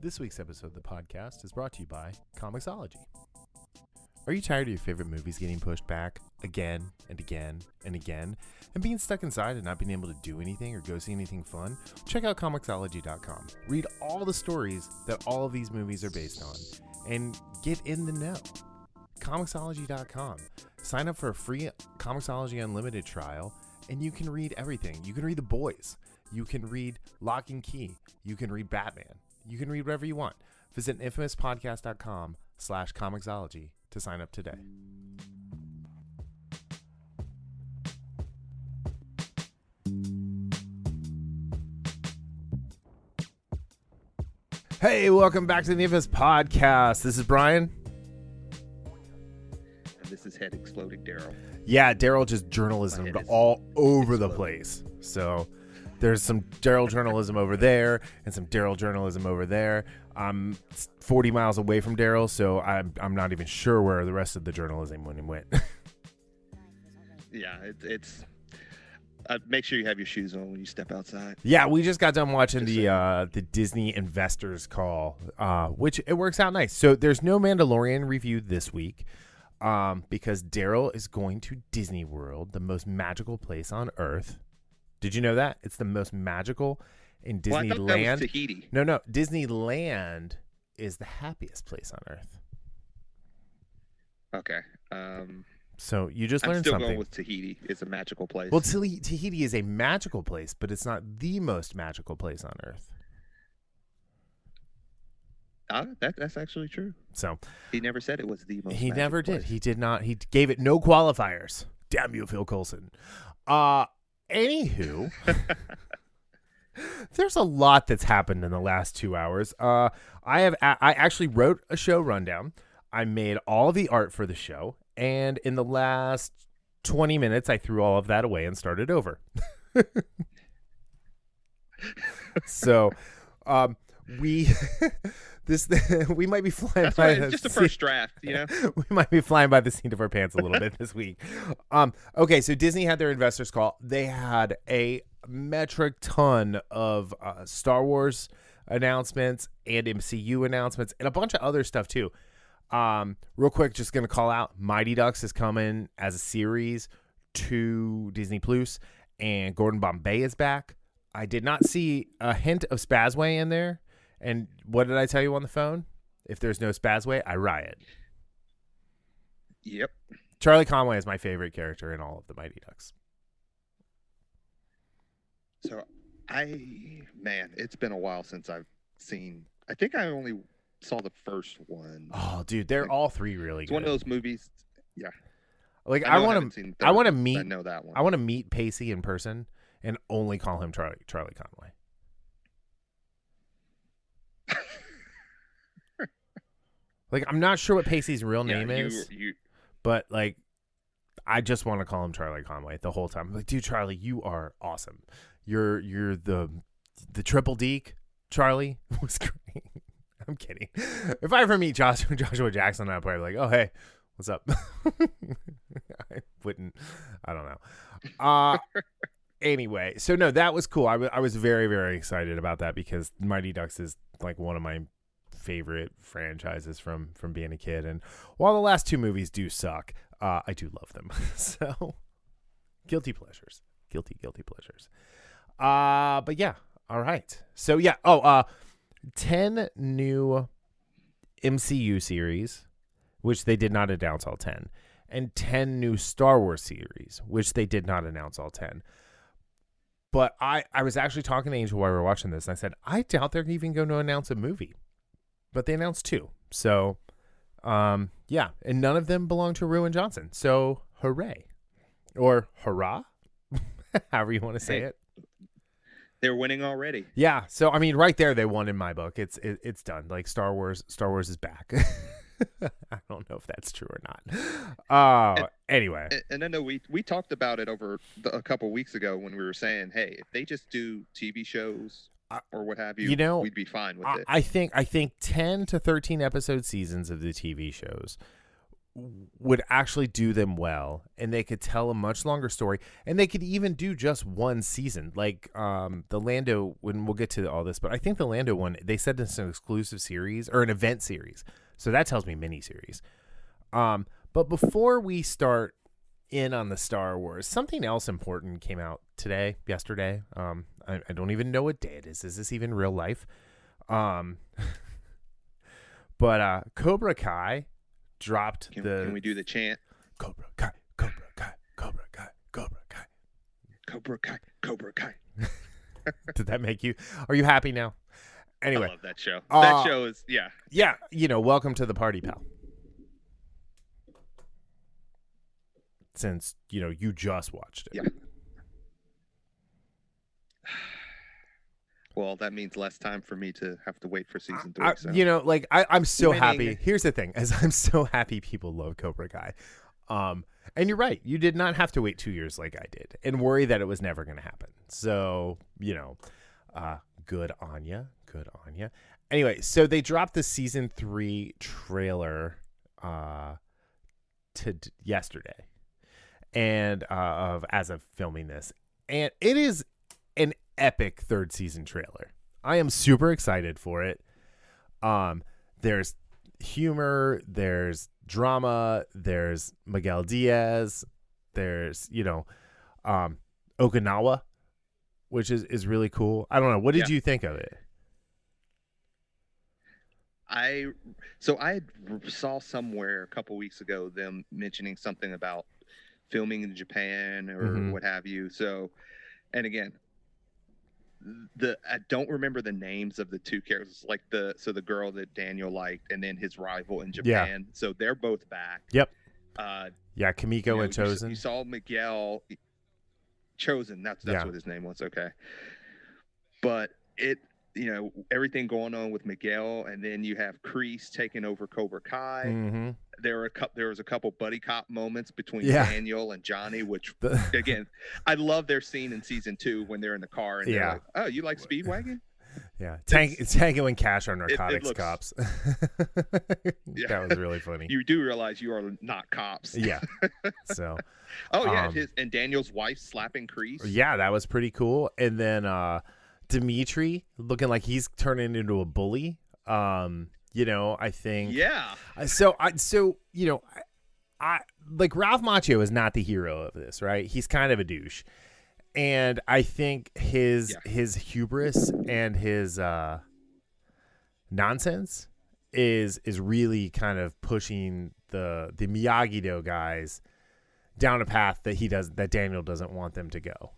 This week's episode of the podcast is brought to you by Comixology. Are you tired of your favorite movies getting pushed back again and again and again and being stuck inside and not being able to do anything or go see anything fun? Check out Comixology.com. Read all the stories that all of these movies are based on and get in the know. Comixology.com. Sign up for a free Comixology Unlimited trial and you can read everything. You can read The Boys. You can read Lock and Key. You can read Batman. You can read whatever you want. Visit infamouspodcast.com/Comixology to sign up today. Hey, welcome back to the Infamous Podcast. This is Brian. And this is Head Exploding Darryl. Yeah, Darryl just journalism all over the place. So there's some Darryl journalism over there and some Darryl journalism over there. I'm 40 miles away from Darryl, so I'm not even sure where the rest of the journalism went. Yeah, it's make sure you have your shoes on when you step outside. Yeah, we just got done watching the Disney Investors Call, which it works out nice. So there's no Mandalorian review this week because Darryl is going to Disney World, the most magical place on Earth. Did you know that? It's the most magical in Disneyland. Well, I thought that was Tahiti. No. Disneyland is the happiest place on Earth. Okay. So you just learned I'm still something. going with Tahiti. It's a magical place. Well, Tahiti is a magical place, but it's not the most magical place on Earth. That's actually true. So he never said it was the most. He never did. Place. He did not. He gave it no qualifiers. Damn you, Phil Coulson. Anywho, there's a lot that's happened in the last 2 hours. I actually wrote a show rundown. I made all the art for the show, and in the last 20 minutes, I threw all of that away and started over. So, we might be flying by just the first draft, you know. We might be flying by the seat of our pants a little bit this week. Okay, so Disney had their investors call. They had a metric ton of Star Wars announcements and MCU announcements and a bunch of other stuff too. Real quick, just gonna call out Mighty Ducks is coming as a series to Disney Plus, and Gordon Bombay is back. I did not see a hint of Spazway in there. And what did I tell you on the phone? If there's no Spazway, I riot. Yep. Charlie Conway is my favorite character in all of the Mighty Ducks. So it's been a while since I've seen. I think I only saw the first one. Oh, dude, they're all three really good. It's one of those movies. Yeah. Like I want to meet. I know that one. I want to meet Pacey in person and only call him Charlie Conway. Like, I'm not sure what Pacey's real name is, but, like, I just want to call him Charlie Conway the whole time. I'm like, dude, Charlie, you are awesome. You're the triple deke, Charlie. Was great. I'm kidding. If I ever meet Joshua Jackson, I'd probably be like, oh, hey, what's up? I wouldn't. I don't know. Anyway, so, no, that was cool. I was very, very excited about that because Mighty Ducks is, like, one of my favorite franchises from being a kid, and while the last two movies do suck, I do love them. So guilty pleasures. But yeah, all right, so yeah. 10 new MCU series, which they did not announce all 10, and 10 new Star Wars series, which they did not announce all 10. But I was actually talking to Angel while we were watching this, and I said, I doubt they're even going to announce a movie. But they announced 2. So, yeah. And none of them belong to Ruin Johnson. So, hooray. Or hurrah. However you want to say it. They're winning already. Yeah. So, I mean, right there, they won in my book. It's done. Like, Star Wars is back. I don't know if that's true or not. Anyway. And I know we talked about it over a couple weeks ago when we were saying, hey, if they just do TV shows or what have you, we'd be fine with it. I think 10 to 13 episode seasons of the TV shows would actually do them well, and they could tell a much longer story, and they could even do just one season. Like the Lando, when we'll get to all this, but I think the Lando one, they said it's an exclusive series or an event series. So that tells me miniseries. But before we start in on the Star Wars, something else important came out yesterday. I don't even know what day it is. Is this even real life? But Cobra Kai dropped Can we do the chant? Cobra Kai, Cobra Kai, Cobra Kai, Cobra Kai. Cobra Kai, Cobra Kai. Did that make you? Are you happy now? Anyway. I love that show. That show is, yeah. Yeah, welcome to the party, pal. Since, you just watched it. Yeah. Well, that means less time for me to have to wait for season 3. So. I'm so happy. Here's the thing, I'm so happy people love Cobra Kai. And you're right. You did not have to wait 2 years like I did and worry that it was never going to happen. So, good on ya. Good on ya. Anyway, so they dropped the season 3 trailer yesterday, and as of filming this, and it is an epic 3rd season trailer. I am super excited for it. There's humor, there's drama, there's Miguel Diaz, there's Okinawa, which is really cool. I don't know. What did you think of it? I saw somewhere a couple weeks ago them mentioning something about filming in Japan or what have you. So, and again, I don't remember the names of the 2 characters, like the girl that Daniel liked, and then his rival in Japan. Yeah. So they're both back. Yep. Kimiko and Chosen. You saw Miguel Chosen. That's what his name was. Okay. But everything going on with Miguel, and then you have Kreese taking over Cobra Kai. Mm-hmm. There was a couple buddy cop moments between Daniel and Johnny, which again, I love their scene in season 2 when they're in the car and they're like, "Oh, you like Speedwagon?" Yeah, Tango and Cash are narcotics cops. That was really funny. You do realize you are not cops. Yeah. So. And Daniel's wife slapping Kreese. Yeah, that was pretty cool. And then Dimitri looking like he's turning into a bully. I think. Yeah. So I like Ralph Macchio is not the hero of this, right? He's kind of a douche. And I think his hubris and his nonsense is really kind of pushing the Miyagi-Do guys down a path that Daniel doesn't want them to go.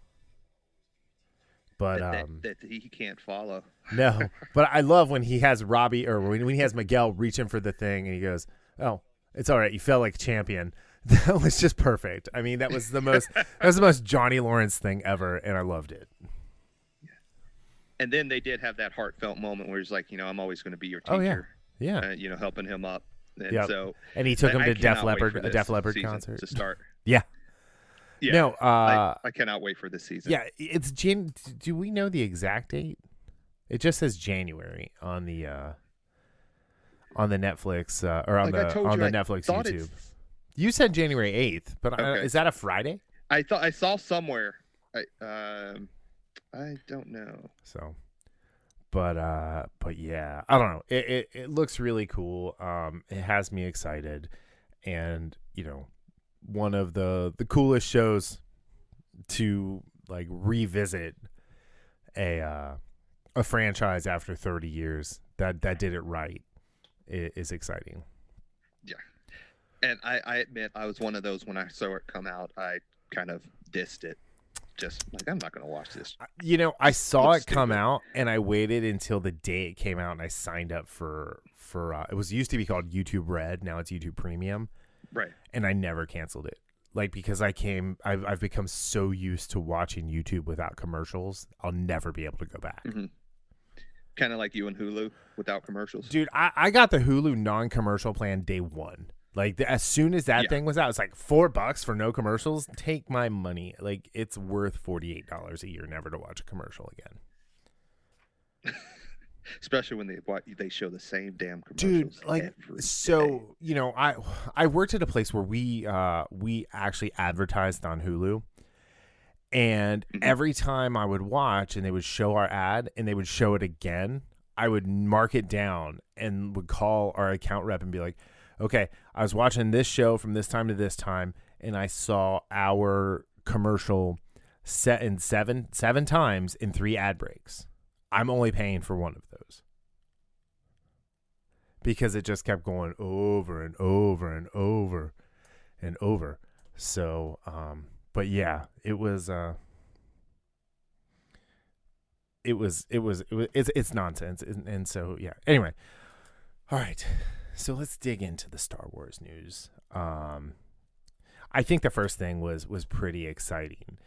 But that he can't follow. No, but I love when he has Robbie, or when he has Miguel reaching for the thing, and he goes, "Oh, it's all right. You felt like a champion." That was just perfect. I mean, that was the most Johnny Lawrence thing ever, and I loved it. And then they did have that heartfelt moment where he's like, I'm always going to be your teacher. Oh yeah. Helping him up. And and he took him to a Def Leppard concert to start. Yeah. Yeah. No, I cannot wait for this season. Yeah, it's do we know the exact date? It just says January on the Netflix or on the Netflix YouTube. You said January 8th, but is that a Friday? I thought I saw somewhere. I don't know. So, but yeah, I don't know. It looks really cool. It has me excited, and one of the coolest shows to like revisit a franchise after 30 years that did it right is exciting. Yeah. And I admit I was one of those when I saw it come out, I kind of dissed it. Just like, I'm not going to watch this. I saw it come out and I waited until the day it came out and I signed up for it used to be called YouTube Red. Now it's YouTube Premium. Right. And I never canceled it. Like, because I've become so used to watching YouTube without commercials, I'll never be able to go back. Mm-hmm. Kind of like you and Hulu without commercials. Dude, I got the Hulu non-commercial plan day one. Like, as soon as that thing was out, it's like $4 for no commercials. Take my money. Like, it's worth $48 a year never to watch a commercial again. especially when they show the same damn commercials. Dude, like, every so day. you know, I worked at a place where we actually advertised on Hulu, and every time I would watch and they would show our ad and they would show it again, I would mark it down and would call our account rep and be like, okay, I was watching this show from this time to this time, and I saw our commercial set in seven times in 3 ad breaks. I'm only paying for one of those because it just kept going over and over and over and over. So, but yeah, it's nonsense. And so, yeah, anyway. All right. So let's dig into the Star Wars news. I think the first thing was pretty exciting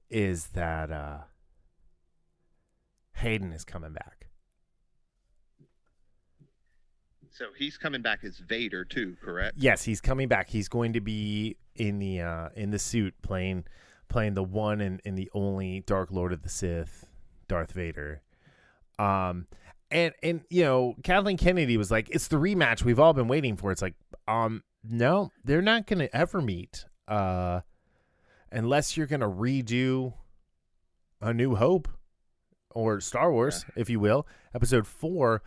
is that, Hayden is coming back. So he's coming back as Vader too, correct? Yes, he's coming back. He's going to be in the suit playing the one and the only Dark Lord of the Sith, Darth Vader. And you know, Kathleen Kennedy was like, it's the rematch we've all been waiting for. It's like, no, they're not going to ever meet unless you're going to redo A New Hope or Star Wars, if you will, Episode 4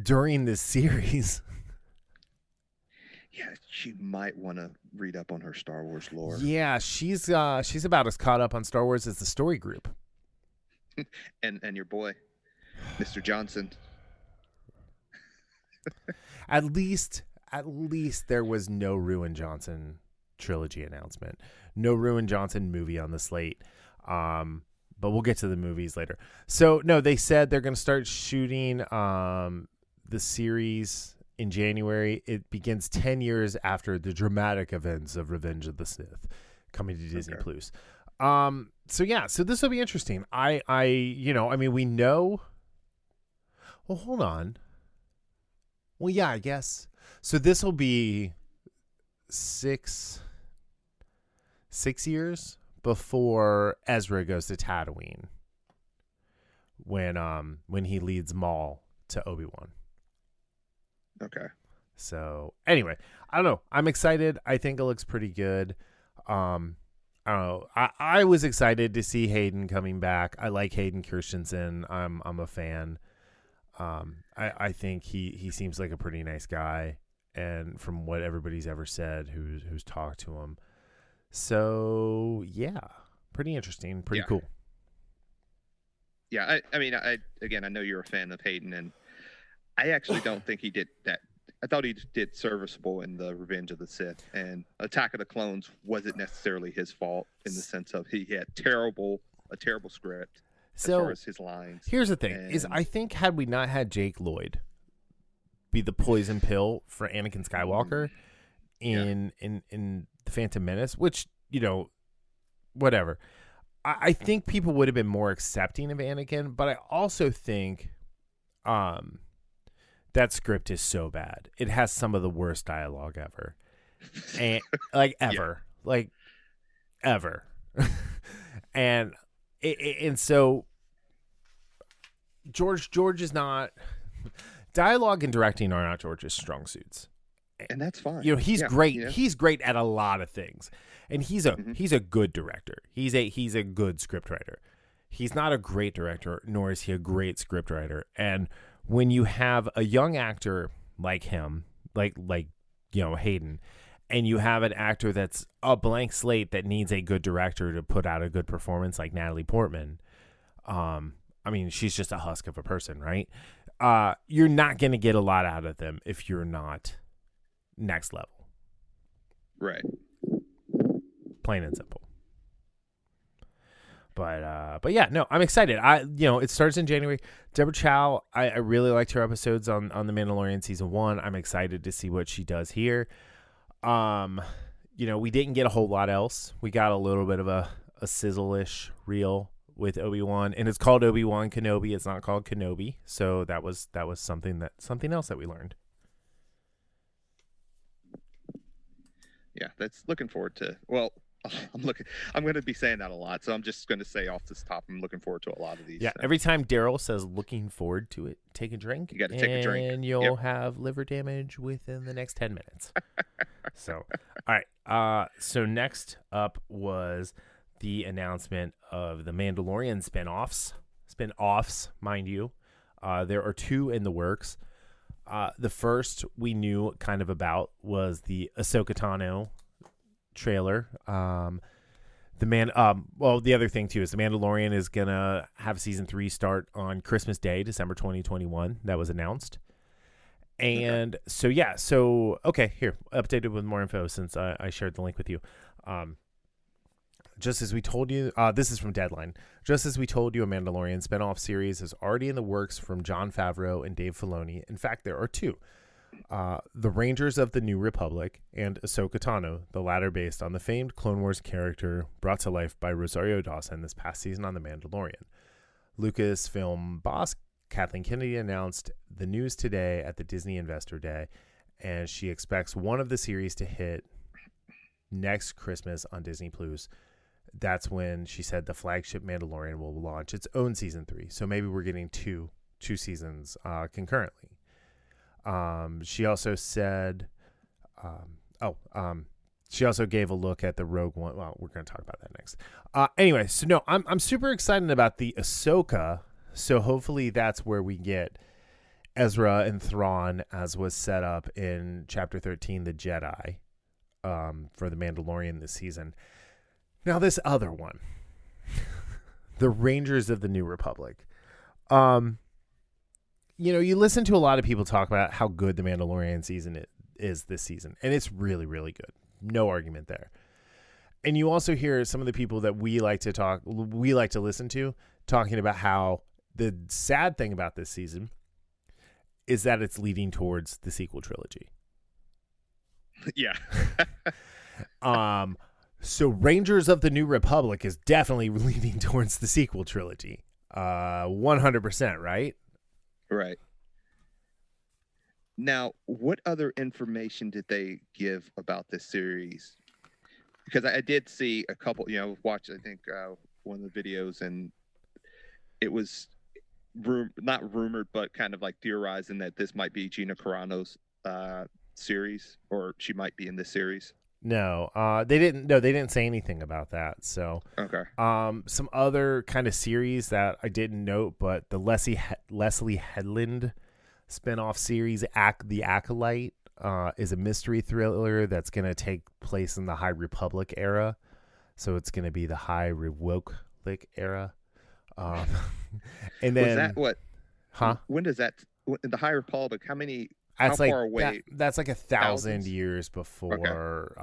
during this series. Yeah, she might want to read up on her Star Wars lore. Yeah, she's about as caught up on Star Wars as the story group. and your boy, Mr. Johnson. At least there was no Ruin Johnson trilogy announcement. No Ruin Johnson movie on the slate. But we'll get to the movies later. So no, they said they're going to start shooting the series in January. It begins 10 years after the dramatic events of Revenge of the Sith, coming to Disney Plus. So yeah, so this will be interesting. We know. Well, hold on. Well, yeah, I guess. So this will be 6 years before Ezra goes to Tatooine, when he leads Maul to Obi-Wan. Okay. So anyway, I don't know. I'm excited. I think it looks pretty good. I don't know. I was excited to see Hayden coming back. I like Hayden Christensen. I'm a fan. I think he seems like a pretty nice guy, and from what everybody's ever said who's talked to him. So yeah, pretty interesting, pretty cool. Yeah, I mean, I know you're a fan of Hayden, and I actually don't think he did that. I thought he did serviceable in the Revenge of the Sith, and Attack of the Clones wasn't necessarily his fault in the sense of he had a terrible script as far as his lines. Here's the thing: is I think had we not had Jake Lloyd be the poison pill for Anakin Skywalker in The Phantom Menace, which, you know, whatever, I think people would have been more accepting of Anakin, but I also think that script is so bad. It has some of the worst dialogue ever. And ever. And so George is not, dialogue and directing are not George's strong suits. And that's fine. You know, he's great. You know? He's great at a lot of things. And he's a good director. He's a good script writer. He's not a great director, nor is he a great script writer. And when you have a young actor like him, like you know, Hayden, and you have an actor that's a blank slate that needs a good director to put out a good performance, like Natalie Portman, I mean, she's just a husk of a person, right? You're not going to get a lot out of them if you're not next level. Right. Plain and simple. But yeah, no, I'm excited. It starts in January. Deborah Chow, I really liked her episodes on The Mandalorian season 1. I'm excited to see what she does here. We didn't get a whole lot else. We got a little bit of a sizzle-ish reel with Obi-Wan, and it's called Obi-Wan Kenobi. It's not called Kenobi. So that was something else that we learned. Yeah, that's looking forward to. Well, I'm going to be saying that a lot, so I'm just going to say off this top, I'm looking forward to a lot of these. Yeah, every time Darryl says looking forward to it, take a drink. You got to take a drink, and you'll have liver damage within the next 10 minutes. So, all right. So next up was the announcement of the Mandalorian spin-offs, mind you. There are 2 in the works. The first we knew kind of about was the Ahsoka Tano trailer. The other thing too is the Mandalorian is gonna have season 3 start on Christmas Day, December 2021. That was announced. And okay, here, updated with more info since I shared the link with you. Just as we told you, this is from Deadline. Just as we told you, a Mandalorian spinoff series is already in the works from Jon Favreau and Dave Filoni. In fact, there are 2. The Rangers of the New Republic and Ahsoka Tano, the latter based on the famed Clone Wars character brought to life by Rosario Dawson this past season on The Mandalorian. Lucasfilm boss Kathleen Kennedy announced the news today at the Disney Investor Day, and she expects one of the series to hit next Christmas on Disney Plus. That's when she said the flagship Mandalorian will launch its own season 3. So maybe we're getting two seasons concurrently. She also said, she also gave a look at the Rogue One. Well, we're going to talk about that next. Anyway, so no, I'm super excited about the Ahsoka. So hopefully that's where we get Ezra and Thrawn, as was set up in Chapter 13, The Jedi, for the Mandalorian this season. Now this other one, the Rangers of the New Republic. You listen to a lot of people talk about how good the Mandalorian season is this season, and it's really, really good. No argument there. And you also hear some of the people that we like to listen to talking about how the sad thing about this season is that it's leading towards the sequel trilogy. Yeah. So Rangers of the New Republic is definitely leading towards the sequel trilogy. 100%, right? Right. Now, what other information did they give about this series? Because I did see a couple, watch, I think, one of the videos, and it was not rumored, but kind of like theorizing that this might be Gina Carano's series, or she might be in this series. No, they didn't say anything about that. So, okay. Some other kind of series that I didn't note, but the Leslie Headland spinoff series, The Acolyte, is a mystery thriller that's going to take place in the High Republic era. So it's going to be the High Republic era. And then was that what? Huh? When does that? In the High Republic, how far away? That's like 1,000 years before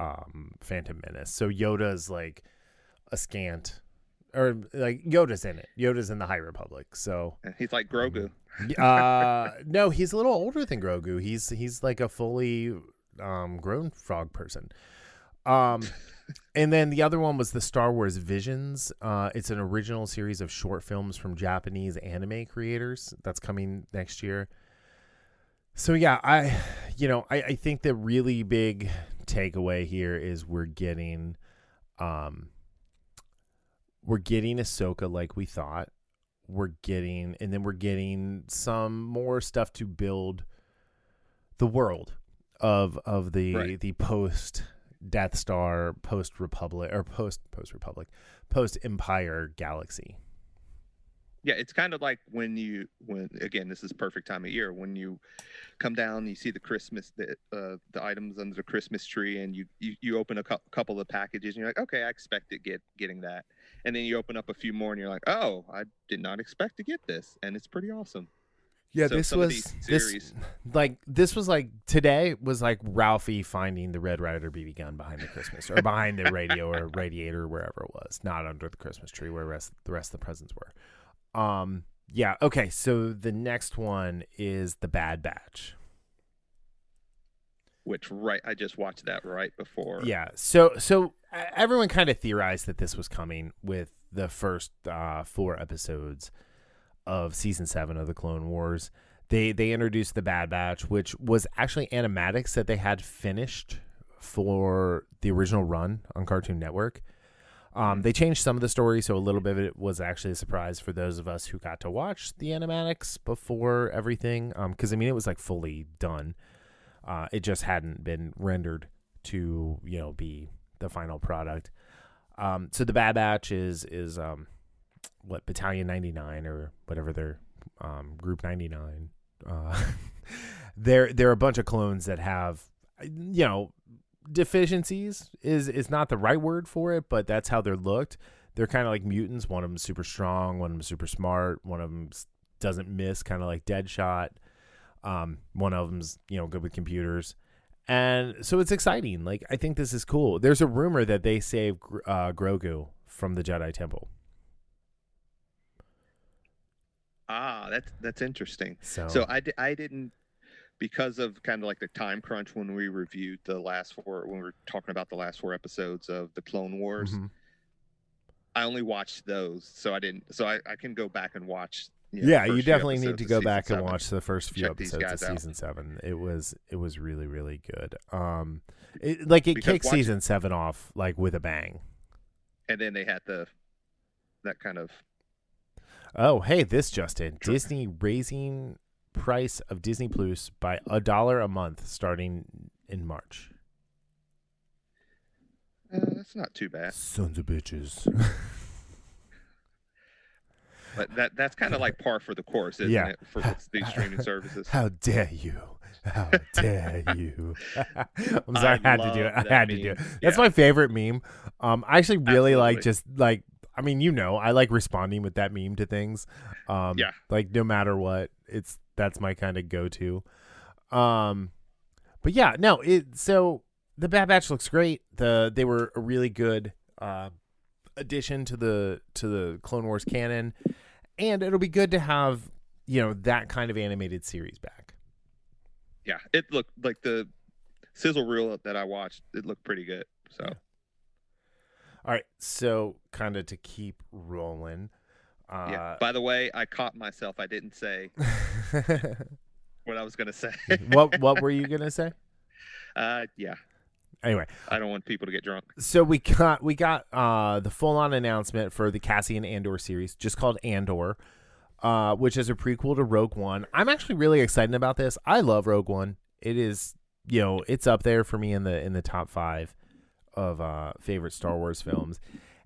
Phantom Menace. So Yoda's like askant, or like Yoda's in it. Yoda's in the High Republic. So he's like Grogu. No, he's a little older than Grogu. He's like a fully grown frog person. And then the other one was the Star Wars Visions. It's an original series of short films from Japanese anime creators that's coming next year. So yeah, I think the really big takeaway here is we're getting Ahsoka like we thought. We're getting some more stuff to build the world of the post Death Star, post Republic, or post Empire galaxy. Yeah, it's kind of like when again, this is perfect time of year, when you come down, you see the Christmas, the items under the Christmas tree, and you open a couple of packages, and you're like, okay, I expected getting that, and then you open up a few more, and you're like, oh, I did not expect to get this, and it's pretty awesome. Yeah, so this was like today was like Ralphie finding the Red Ryder BB gun behind the Christmas, or behind the radio or radiator, wherever it was, not under the Christmas tree where the rest of the presents were. Yeah. Okay. So the next one is The Bad Batch, which I just watched that right before. Yeah. So everyone kind of theorized that this was coming with the first 4 episodes of season 7 of the Clone Wars. They introduced The Bad Batch, which was actually animatics that they had finished for the original run on Cartoon Network. They changed some of the story, so a little bit of it was actually a surprise for those of us who got to watch the animatics before everything. Because I mean, it was like fully done. It just hadn't been rendered to be the final product. So the Bad Batch is what, Battalion 99 or whatever their Group 99. They're a bunch of clones that have deficiencies is not the right word for it, but that's how they're looked. They're kind of like mutants. One of them's super strong, one of them's super smart, one of them doesn't miss, kind of like Deadshot. One of them's good with computers, and so it's exciting. Like, I think this is cool. There's a rumor that they saved Grogu from the Jedi Temple. That's interesting. So I didn't, because of kind of like the time crunch when we reviewed when we were talking about the last 4 episodes of the Clone Wars. Mm-hmm. I only watched those, so I can go back and watch. You definitely need to go back and watch the first few episodes of season 7. It was really, really good. It kicked season 7 off like with a bang. And then they had that kind of. Oh, hey, this just in. Disney raising price of Disney Plus by $1 a month starting in March. That's not too bad. Sons of bitches. But that's kind of like par for the course, isn't it, for these streaming services? How dare you? How dare you? I'm sorry, I had to do it. That's my favorite meme. I actually really like I like responding with that meme to things. Like, no matter what, that's my kind of go-to. But yeah, no, so the Bad Batch looks great. They were a really good addition to the Clone Wars canon, and it'll be good to have that kind of animated series back. Yeah, it looked like the sizzle reel that I watched. It looked pretty good. So, all right, so kind of to keep rolling. By the way, I caught myself. I didn't say what I was gonna say. What were you gonna say? Yeah. Anyway, I don't want people to get drunk. So we got the full-on announcement for the Cassian Andor series, just called Andor, which is a prequel to Rogue One. I'm actually really excited about this. I love Rogue One. It is, it's up there for me in the top 5 of favorite Star Wars films.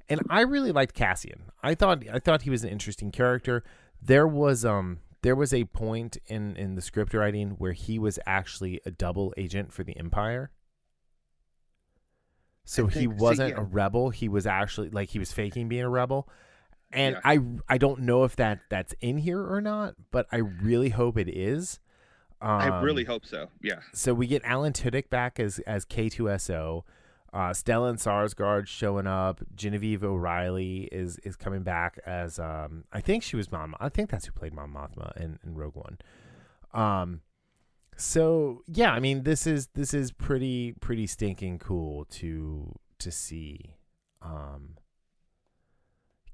And I really liked Cassian. I thought he was an interesting character. There was a point in the script writing where he was actually a double agent for the Empire. So he wasn't a rebel. He was actually he was faking being a rebel. And I don't know if that's in here or not, but I really hope it is. I really hope so. Yeah. So we get Alan Tudyk back as K2SO. Stellan Skarsgård showing up. Genevieve O'Reilly is coming back as I think she was Mom. I think that's who played Mon Mothma in Rogue One. So yeah, I mean, this is pretty stinking cool to see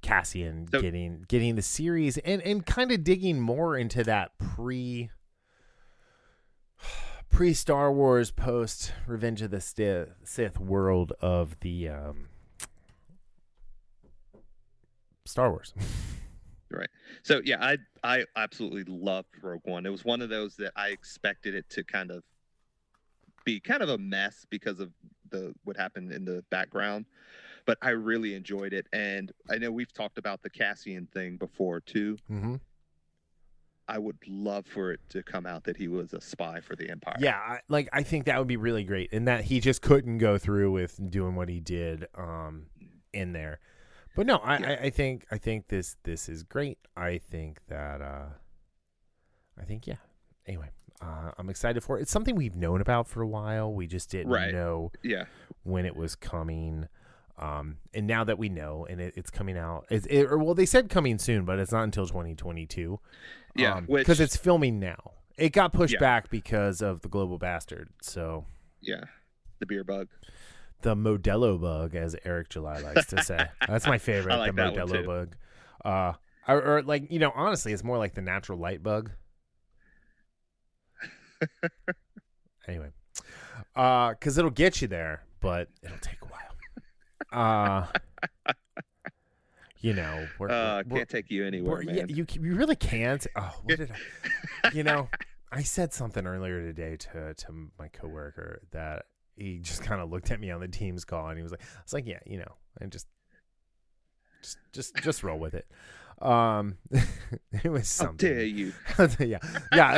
Cassian getting the series and kind of digging more into that pre Star Wars, post Revenge of the Sith world of the Star Wars. Right. So yeah, I absolutely loved Rogue One. It was one of those that I expected it to kind of be kind of a mess because of what happened in the background, but I really enjoyed it. And I know we've talked about the Cassian thing before too. Mm-hmm. I would love for it to come out that he was a spy for the Empire. Yeah, I think that would be really great, and that he just couldn't go through with doing what he did in there. But no, I think this is great. I think that Anyway, I'm excited for it. It's something we've known about for a while. We just didn't know when it was coming. And now that we know, and it's coming out, they said coming soon, but it's not until 2022. Yeah, because it's filming now. It got pushed back because of the global bastard. So the beer bug. The Modelo bug, as Eric July likes to say. That's my favorite. I like the that Modelo one too. Bug. Or honestly, it's more like the natural light bug. Anyway, because it'll get you there, but it'll take a while. can't take you anywhere, man. Yeah, you really can't. Oh, what did I? I said something earlier today to my coworker that he just kind of looked at me on the Teams call and he was like, I was like, yeah, and just roll with it. It was something. How dare you? yeah.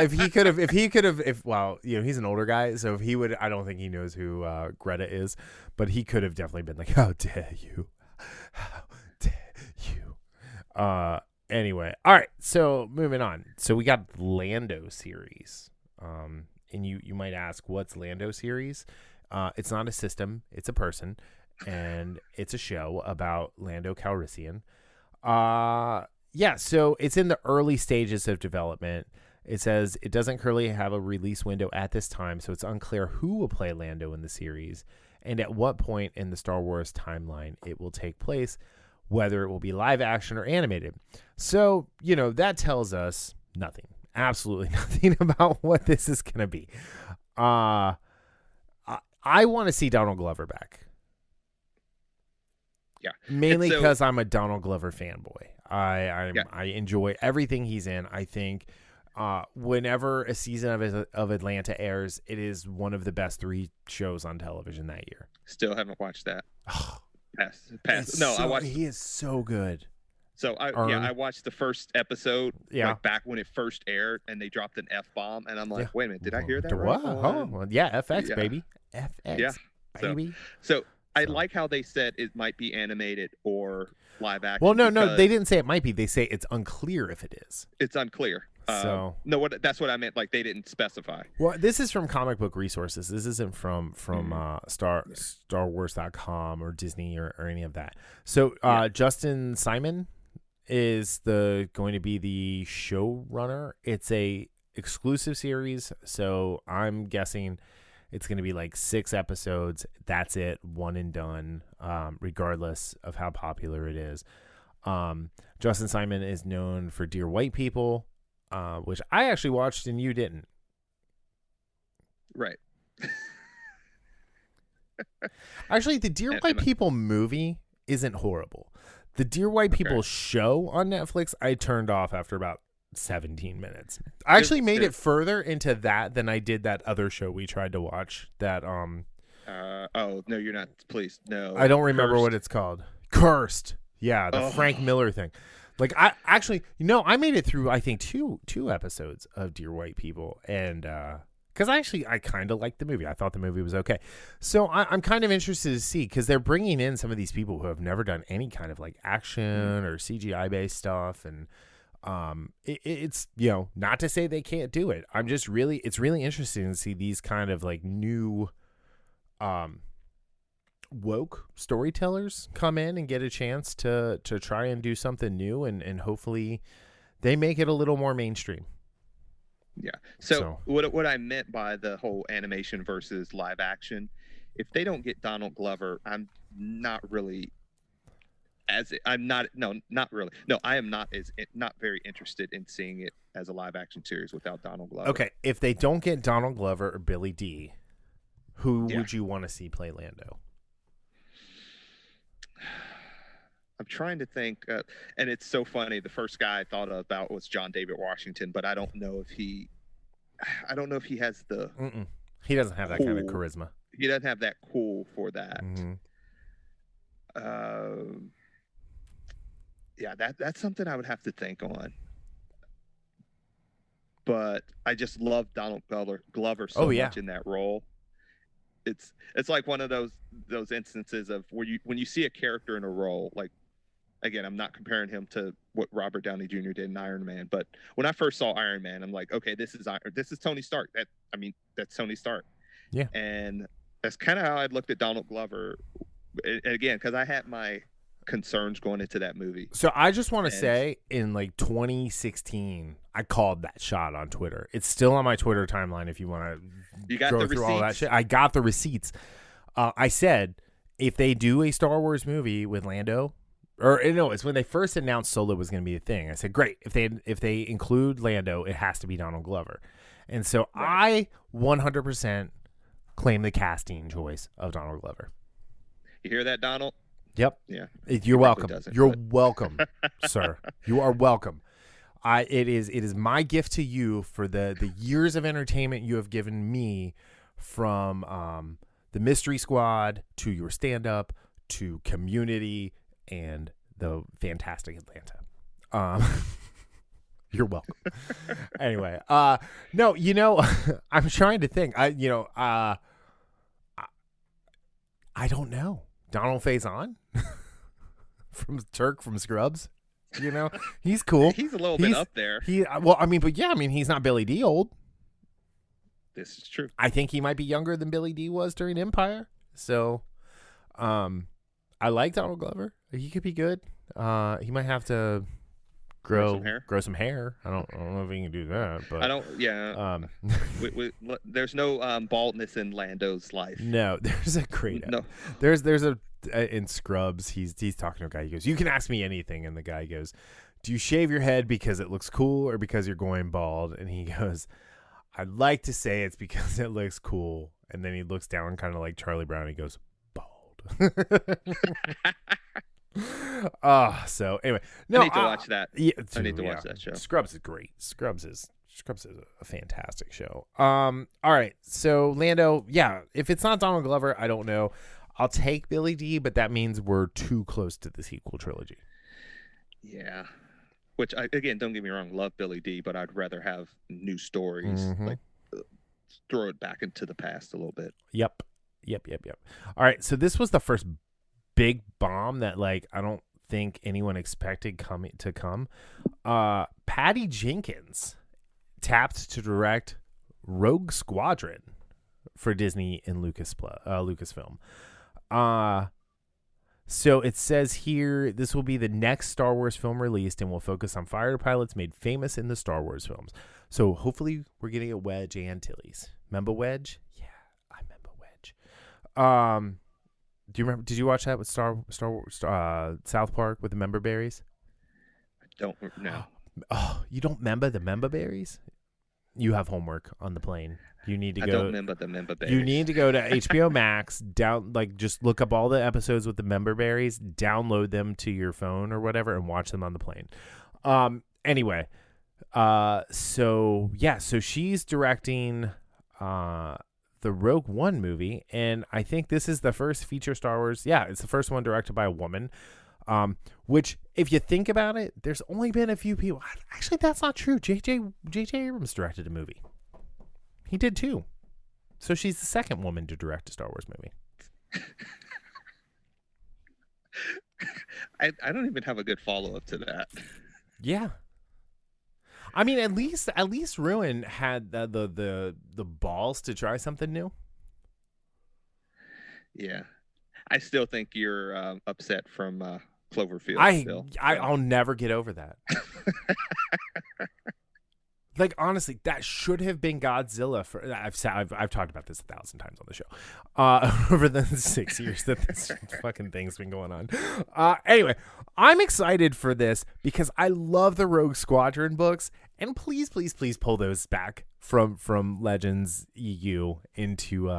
If he could have, he's an older guy, so if he would, I don't think he knows who Greta is, but he could have definitely been like, how dare you? How dare you? Anyway, all right. So moving on. So we got Lando series. And you might ask, what's Lando series? It's not a system. It's a person, and it's a show about Lando Calrissian. So it's in the early stages of development. It says it doesn't currently have a release window at this time, so it's unclear who will play Lando in the series and at what point in the Star Wars timeline it will take place, whether it will be live action or animated. So, that tells us nothing, absolutely nothing about what this is going to be. I want to see Donald Glover back. Yeah. Mainly because I'm a Donald Glover fanboy. I enjoy everything he's in. I think whenever a season of Atlanta airs, it is one of the best 3 shows on television that year. Still haven't watched that. Pass. No, I watched. He is so good. So I watched the first episode like back when it first aired, and they dropped an F-bomb, and I'm like, wait a minute, did I hear that right? FX baby, FX baby. So I like how they said it might be animated or live action. Well, no, they didn't say it might be. They say it's unclear if it is. It's unclear. That's what I meant. Like, they didn't specify. Well, this is from Comic Book Resources. This isn't from StarWars.com or Disney or any of that. So Justin Simon is going to be the showrunner. It's a exclusive series, so I'm guessing it's going to be like 6 episodes. That's it, one and done, regardless of how popular it is. Justin Simon is known for Dear White People, which I actually watched and you didn't. Right. Actually, the Dear White People movie isn't horrible. The Dear White People show on Netflix, I turned off after about 17 minutes. I actually made it further into that than I did that other show we tried to watch. That no, you're not. Please, no. I don't remember what it's called. Cursed. Yeah, the Frank Miller thing. Like, I actually, I made it through, I think, two episodes of Dear White People, and because I kind of liked the movie. I thought the movie was okay. So I'm kind of interested to see, because they're bringing in some of these people who have never done any kind of like action or CGI based stuff, and it's not to say they can't do it. It's really interesting to see these kind of like new woke storytellers come in and get a chance to try and do something new, and hopefully they make it a little more mainstream. Yeah. So what I meant by the whole animation versus live action, if they don't get Donald Glover, I am not very interested in seeing it as a live action series without Donald Glover. Okay, if they don't get Donald Glover or Billy D, who would you want to see play Lando? I'm trying to think, and it's so funny. The first guy I thought about was John David Washington, but I don't know if he has the. He doesn't have that kind of charisma. He doesn't have that cool for that. Mm-hmm. That's something I would have to think on. But I just love Donald Glover so much in that role. It's like one of those instances of when you see a character in a role, like, again, I'm not comparing him to what Robert Downey Jr. did in Iron Man, but when I first saw Iron Man, I'm like, okay, this is Tony Stark. That's Tony Stark. Yeah. And that's kind of how I looked at Donald Glover, again, because I had my concerns going into that movie. So I just want to say, in like 2016, I called that shot on Twitter. It's still on my Twitter timeline if you want to go through all that shit. I got the receipts. I said, if they do a Star Wars movie with Lando, or no, it's when they first announced Solo was going to be a thing. I said, great. If they include Lando, it has to be Donald Glover. And so I 100% claim the casting choice of Donald Glover. You hear that, Donald? Yep. Yeah. You're welcome. You're welcome, sir. You are welcome. It is my gift to you for the years of entertainment you have given me, from the Mystery Squad to your stand-up to Community and the fantastic Atlanta. You're welcome. Anyway, no, I'm trying to think. I don't know. Donald Faison from Scrubs. He's cool. He's a little bit up there. He's not Billy D old. This is true. I think he might be younger than Billy D was during Empire. So, I like Donald Glover. He could be good. He might have to grow some hair. I don't know if he can do that, but I don't. Yeah. There's no baldness in Lando's life. No, there's a great. No. There's a in Scrubs. He's talking to a guy. He goes, "You can ask me anything," and the guy goes, "Do you shave your head because it looks cool or because you're going bald?" And he goes, "I'd like to say it's because it looks cool." And then he looks down, kind of like Charlie Brown. And he goes, "Bald." So anyway, no, I need to watch that. Yeah, I need to watch that show. Scrubs is great. Scrubs is a fantastic show. All right, so Lando, yeah, if it's not Donald Glover, I don't know. I'll take Billy D, but that means we're too close to the sequel trilogy. Yeah, which again, don't get me wrong, love Billy D, but I'd rather have new stories, like throw it back into the past a little bit. Yep. All right, so this was the first big bomb that I don't think anyone expected to come. Patty Jenkins tapped to direct Rogue Squadron for Disney and Lucasfilm. So it says here this will be the next Star Wars film released and will focus on fighter pilots made famous in the Star Wars films. So hopefully we're getting a Wedge Antilles. Remember Wedge? Yeah, I remember Wedge. Do you remember? Did you watch that with Star Wars, South Park with the member berries? I don't know. Oh, you don't remember the member berries? You have homework on the plane. You need to go. I don't remember the member berries. You need to go to HBO Max. Just look up all the episodes with the member berries. Download them to your phone or whatever, and watch them on the plane. Anyway, so she's directing the Rogue One movie, and I think this is the first feature Star Wars. Yeah, it's the first one directed by a woman. Which, if you think about it, there's only been a few people. Actually, that's not true. J.J. Abrams directed a movie. He did too. So she's the second woman to direct a Star Wars movie. I don't even have a good follow-up to that. Yeah. I mean, at least Ruin had the balls to try something new. Yeah. I still think you're upset from Cloverfield. I'll never get over that. Honestly, that should have been Godzilla. I've talked about this 1,000 times on the show over the 6 years that this fucking thing's been going on. Anyway, I'm excited for this because I love the Rogue Squadron books, and please pull those back from Legends EU into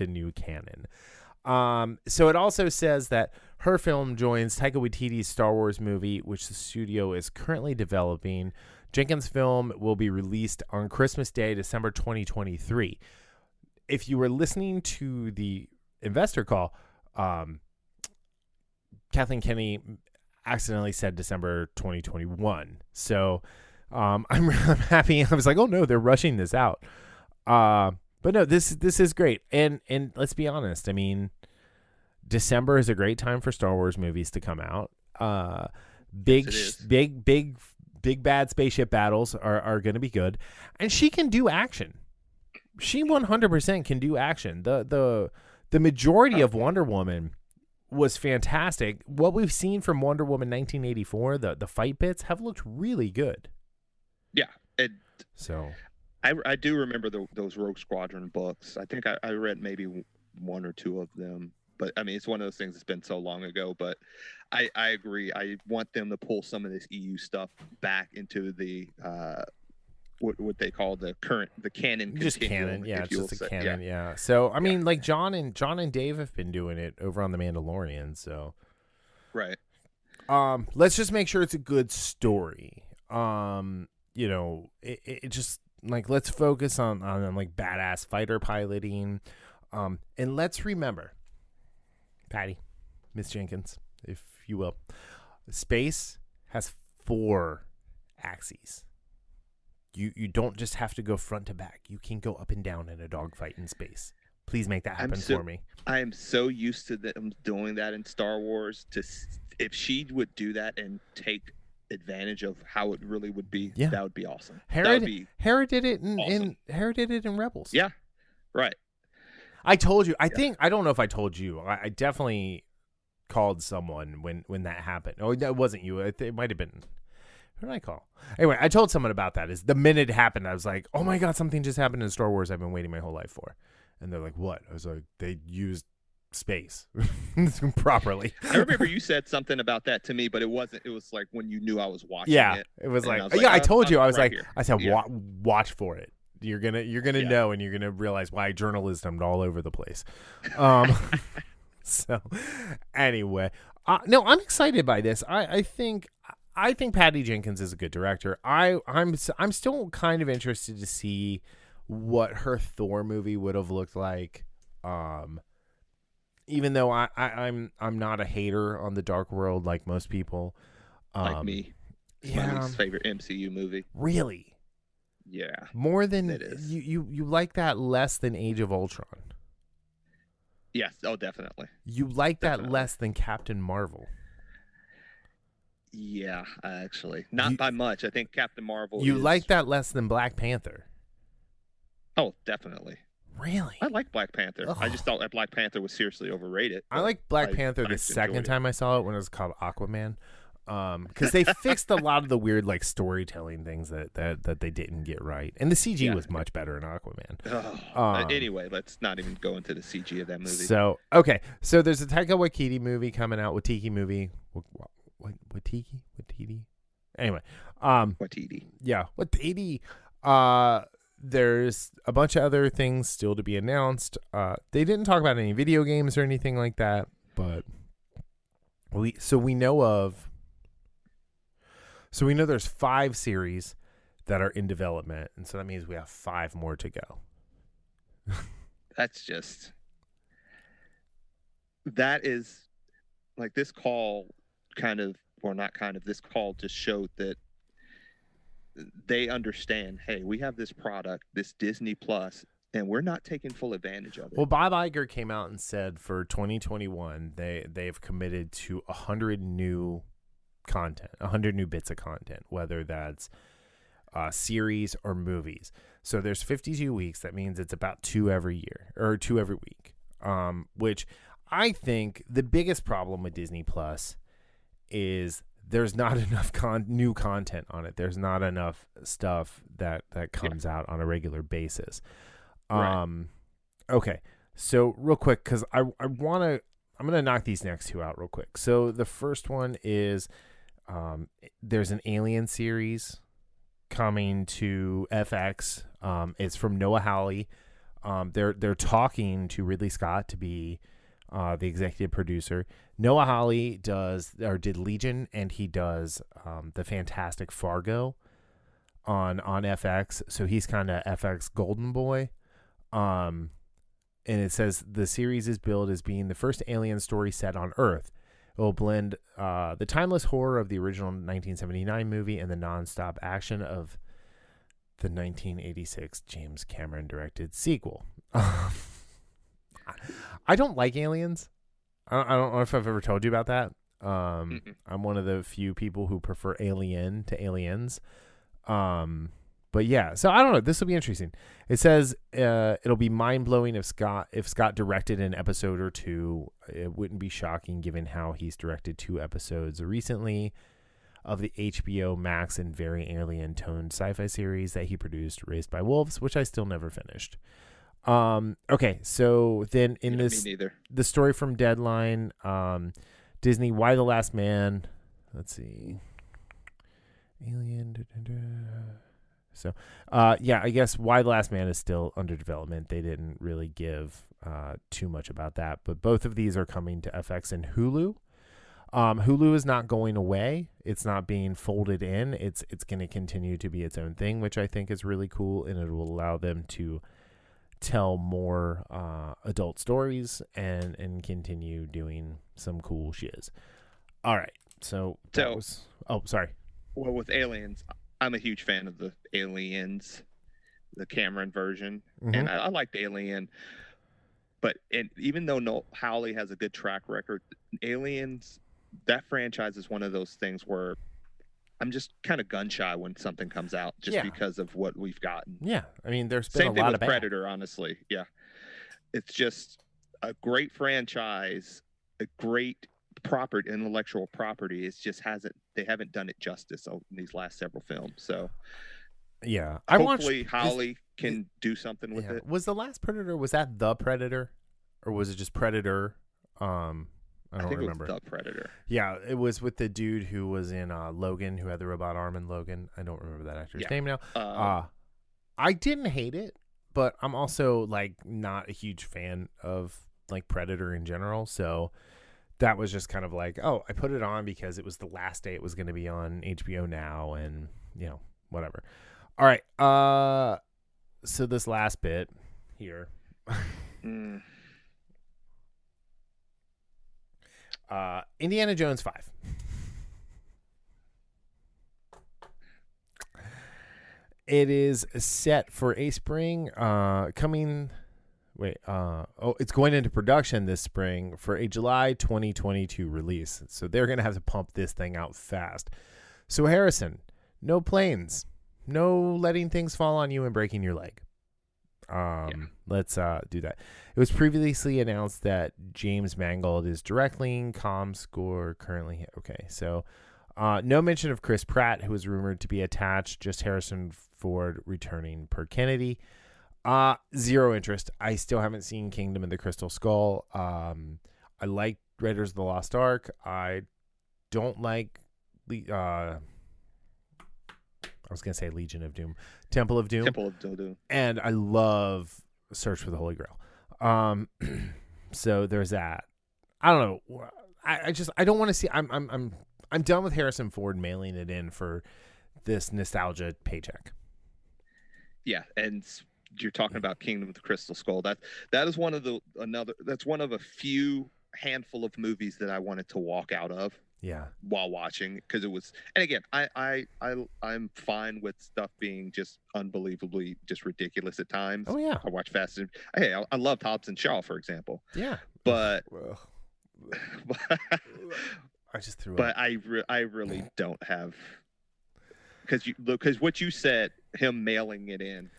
new canon. So it also says that her film joins Taika Waititi's Star Wars movie, which the studio is currently developing. Jenkins' film will be released on Christmas Day, December 2023. If you were listening to the investor call, Kathleen Kennedy accidentally said December 2021. So I'm happy. I was like, oh no, they're rushing this out. But no, this is great. And let's be honest. I mean, December is a great time for Star Wars movies to come out. Big bad spaceship battles are going to be good. And she can do action. She 100% can do action. The majority of Wonder Woman was fantastic. What we've seen from Wonder Woman 1984, the fight bits have looked really good. Yeah. So I do remember those Rogue Squadron books. I think I read maybe one or two of them. But, I mean, it's one of those things that's been so long ago. But I agree. I want them to pull some of this EU stuff back into the what they call the canon. Just canon, yeah. It's just a canon, yeah. So, I mean, John and Dave have been doing it over on The Mandalorian. So, Right. Let's just make sure it's a good story. You know, it just like let's focus on like badass fighter piloting. And let's remember, Patty, Miss Jenkins, if you will, space has 4 axes. You don't just have to go front to back. You can go up and down in a dogfight in space. Please make that happen for me. I am so used to them doing that in Star Wars. If she would do that and take advantage of how it really would be, that would be awesome. Hera did it in Rebels. Yeah, right. I told you. I don't know if I told you. I definitely called someone when that happened. Oh, that wasn't you. It might have been. Who did I call? Anyway, I told someone about that. Is the minute it happened, I was like, "Oh my god, something just happened in Star Wars. I've been waiting my whole life for." And they're like, "What?" I was like, "They used space properly." I remember you said something about that to me, but it wasn't. It was like when you knew I was watching it. It was like, I told you. I was like, I said, watch for it. You're gonna know, and you're gonna realize why journalism all over the place. So anyway, no, I'm excited by this. I think Patty Jenkins is a good director. I'm still kind of interested to see what her Thor movie would have looked like. Even though I'm not a hater on the Dark World like most people. Like me. It's my least favorite MCU movie. Really? Yeah. More than you like that less than Age of Ultron. Yes. Oh, definitely. You like that less than Captain Marvel. Yeah, actually. Not by much. I think Captain Marvel You like that less than Black Panther. Oh, definitely. Really? I like Black Panther. Ugh. I just thought that Black Panther was seriously overrated. I like Black Panther the second time I saw it when it was called Aquaman. Because they fixed a lot of the weird like storytelling things that they didn't get right, and the CG was much better in Aquaman. Anyway, let's not even go into the CG of that movie. So there's a Taika Waititi movie coming out. Waititi movie. Waititi. Anyway, Waititi. Yeah, Waititi. There's a bunch of other things still to be announced. They didn't talk about any video games or anything like that, but we know there's 5 series that are in development, and so that means we have 5 more to go. That is like this call this call just showed that they understand, hey, we have this product, this Disney Plus, and we're not taking full advantage of it. Well, Bob Iger came out and said for 2021, they've committed to 100 new content, 100 new bits of content, whether that's series or movies. So there's 52 weeks. That means it's about 2 every year or 2 every week, which I think the biggest problem with Disney Plus is there's not enough new content on it. There's not enough stuff that comes out on a regular basis. Right. Okay. So real quick, because I'm going to knock these next 2 out real quick. So the first one is there's an Alien series coming to FX. It's from Noah Hawley. They're talking to Ridley Scott to be the executive producer. Noah Hawley did Legion, and he does the fantastic Fargo on FX. So he's kind of FX golden boy. And it says the series is billed as being the first alien story set on Earth. It will blend the timeless horror of the original 1979 movie and the nonstop action of the 1986 James Cameron directed sequel. I don't like aliens. I don't know if I've ever told you about that. I'm one of the few people who prefer Alien to Aliens. But yeah, so I don't know. This will be interesting. It says it'll be mind-blowing if Scott directed an episode or 2. It wouldn't be shocking given how he's directed 2 episodes recently of the HBO Max and very alien-toned sci-fi series that he produced, Raised by Wolves, which I still never finished. Okay, so then in the story from Deadline, Disney, Why the Last Man? Let's see. Alien. So, yeah, I guess Why the Last Man is still under development. They didn't really give too much about that, but both of these are coming to FX and Hulu. Hulu is not going away. It's not being folded in. It's going to continue to be its own thing, which I think is really cool, and it will allow them to tell more adult stories and continue doing some cool shiz. All right. So sorry. Well, with Aliens, I'm a huge fan of the Aliens, the Cameron version, and I liked Alien. But even though Noel Hawley has a good track record, Aliens, that franchise is one of those things where I'm just kind of gun shy when something comes out just because of what we've gotten. Yeah, I mean, there's been same a thing lot with of Predator, honestly. Yeah, it's just a great franchise, a great property, intellectual property. It just they haven't done it justice in these last several films. So yeah, hopefully Hawley can do something with it. Was the last Predator, was that The Predator, or was it just Predator? I don't remember. It was The Predator. Yeah, it was with the dude who was in Logan, who had the robot arm in Logan. I don't remember that actor's name now. I didn't hate it, but I'm also like not a huge fan of like Predator in general. So that was just kind of like, oh, I put it on because it was the last day it was going to be on HBO Now, and whatever. All right. So this last bit here. Indiana Jones 5. It is set for a spring coming. It's going into production this spring for a July 2022 release. So they're going to have to pump this thing out fast. So Harrison, no planes, no letting things fall on you and breaking your leg. Let's do that. It was previously announced that James Mangold is directing. ComScore currently okay. So no mention of Chris Pratt, who was rumored to be attached. Just Harrison Ford returning per Kennedy. Zero interest. I still haven't seen Kingdom of the Crystal Skull. I like Raiders of the Lost Ark. I don't like I was going to say Legion of Doom. Temple of Doom. And I love Search for the Holy Grail. So there's that. I don't know. I don't want to see. I'm done with Harrison Ford mailing it in for this nostalgia paycheck. Yeah, and you're talking about Kingdom of the Crystal Skull. That is one of that's one of a few handful of movies that I wanted to walk out of. Yeah. While watching, because it was, and again, I'm fine with stuff being just unbelievably just ridiculous at times. Oh yeah. I watch Fast and I loved Hobbs and Shaw, for example. Yeah. But I just threw up. But I really don't have, because what you said, him mailing it in.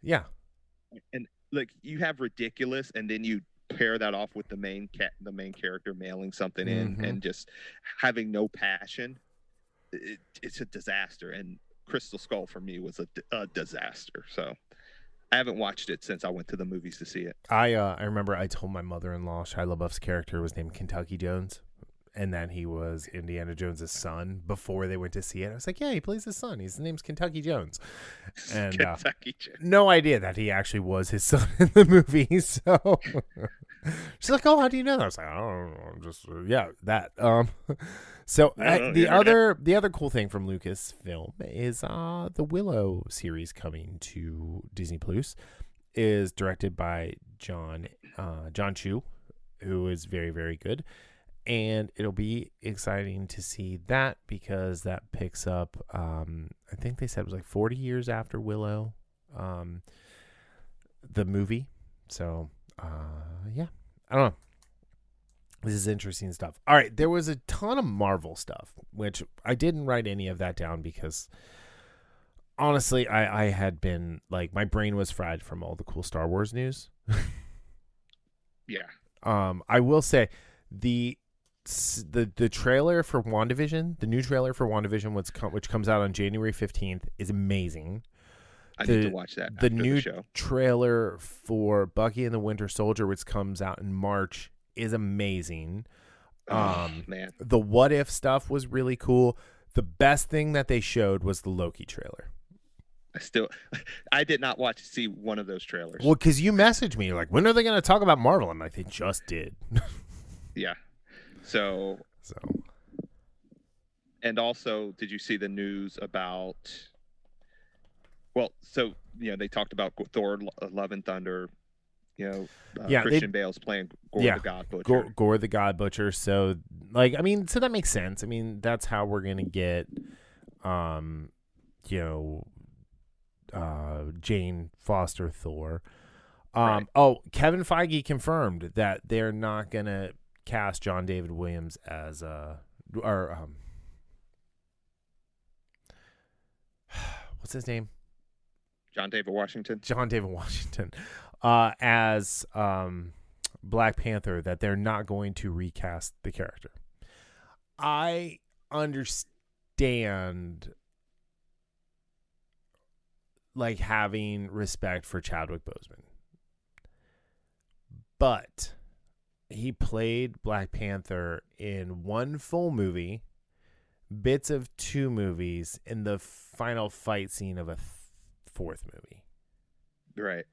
Yeah. And like you have ridiculous, and then you pair that off with the main character mailing something in and just having no passion. It's a disaster, and Crystal Skull for me was a disaster. So I haven't watched it since I went to the movies to see it. I remember I told my mother-in-law Shia LaBeouf's character was named Kentucky Jones, and that he was Indiana Jones' son before they went to see it. I was like, yeah, he plays his son. His name's Kentucky Jones. And Kentucky Jones. No idea that he actually was his son in the movie. So she's like, oh, how do you know that? I was like, I don't know. I'm just, that. So the other cool thing from Lucasfilm is the Willow series coming to Disney Plus is directed by John Chu, who is very, very good. And it'll be exciting to see that because that picks up, I think they said it was like 40 years after Willow, the movie. So, I don't know. This is interesting stuff. All right, there was a ton of Marvel stuff, which I didn't write any of that down because, honestly, I had been, like, my brain was fried from all the cool Star Wars news. Yeah. I will say the trailer for WandaVision, the new trailer for WandaVision, which comes out on January 15th, is amazing. I need to watch that. The new trailer for Bucky and the Winter Soldier, which comes out in March, is amazing. Man. The What If stuff was really cool. The best thing that they showed was the Loki trailer. I did not see one of those trailers. Well, because you messaged me, you're like, when are they going to talk about Marvel? I'm like, they just did. Yeah. So And also, did you see the news about? Well, so they talked about Thor: Love and Thunder. Christian Bale's playing Gore the God Butcher. Gore the God Butcher. So, so that makes sense. I mean, that's how we're gonna get, Jane Foster Thor. Right. Oh, Kevin Feige confirmed that they're not gonna cast John David Williams as what's his name? John David Washington. As Black Panther, that they're not going to recast the character. I understand having respect for Chadwick Boseman, but he played Black Panther in one full movie, bits of two movies, in the final fight scene of a fourth movie. Right.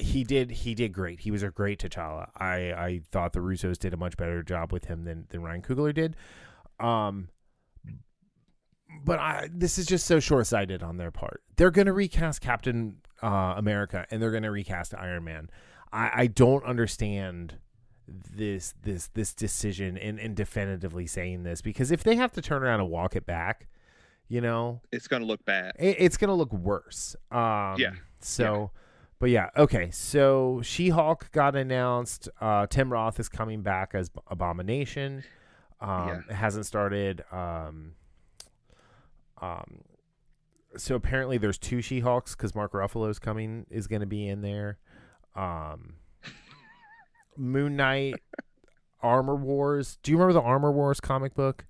He did great. He was a great T'Challa. I thought the Russos did a much better job with him than Ryan Coogler did. But this is just so short-sighted on their part. They're going to recast Captain America, and they're going to recast Iron Man. I don't understand this decision in definitively saying this, because if they have to turn around and walk it back, it's going to look bad. It's going to look worse. Yeah. So, but yeah. Okay. So She-Hulk got announced. Tim Roth is coming back as Abomination. It hasn't started. So apparently there's two She-Hulks, because Mark Ruffalo is going to be in there. Moon Knight, Armor Wars. Do you remember the Armor Wars comic book?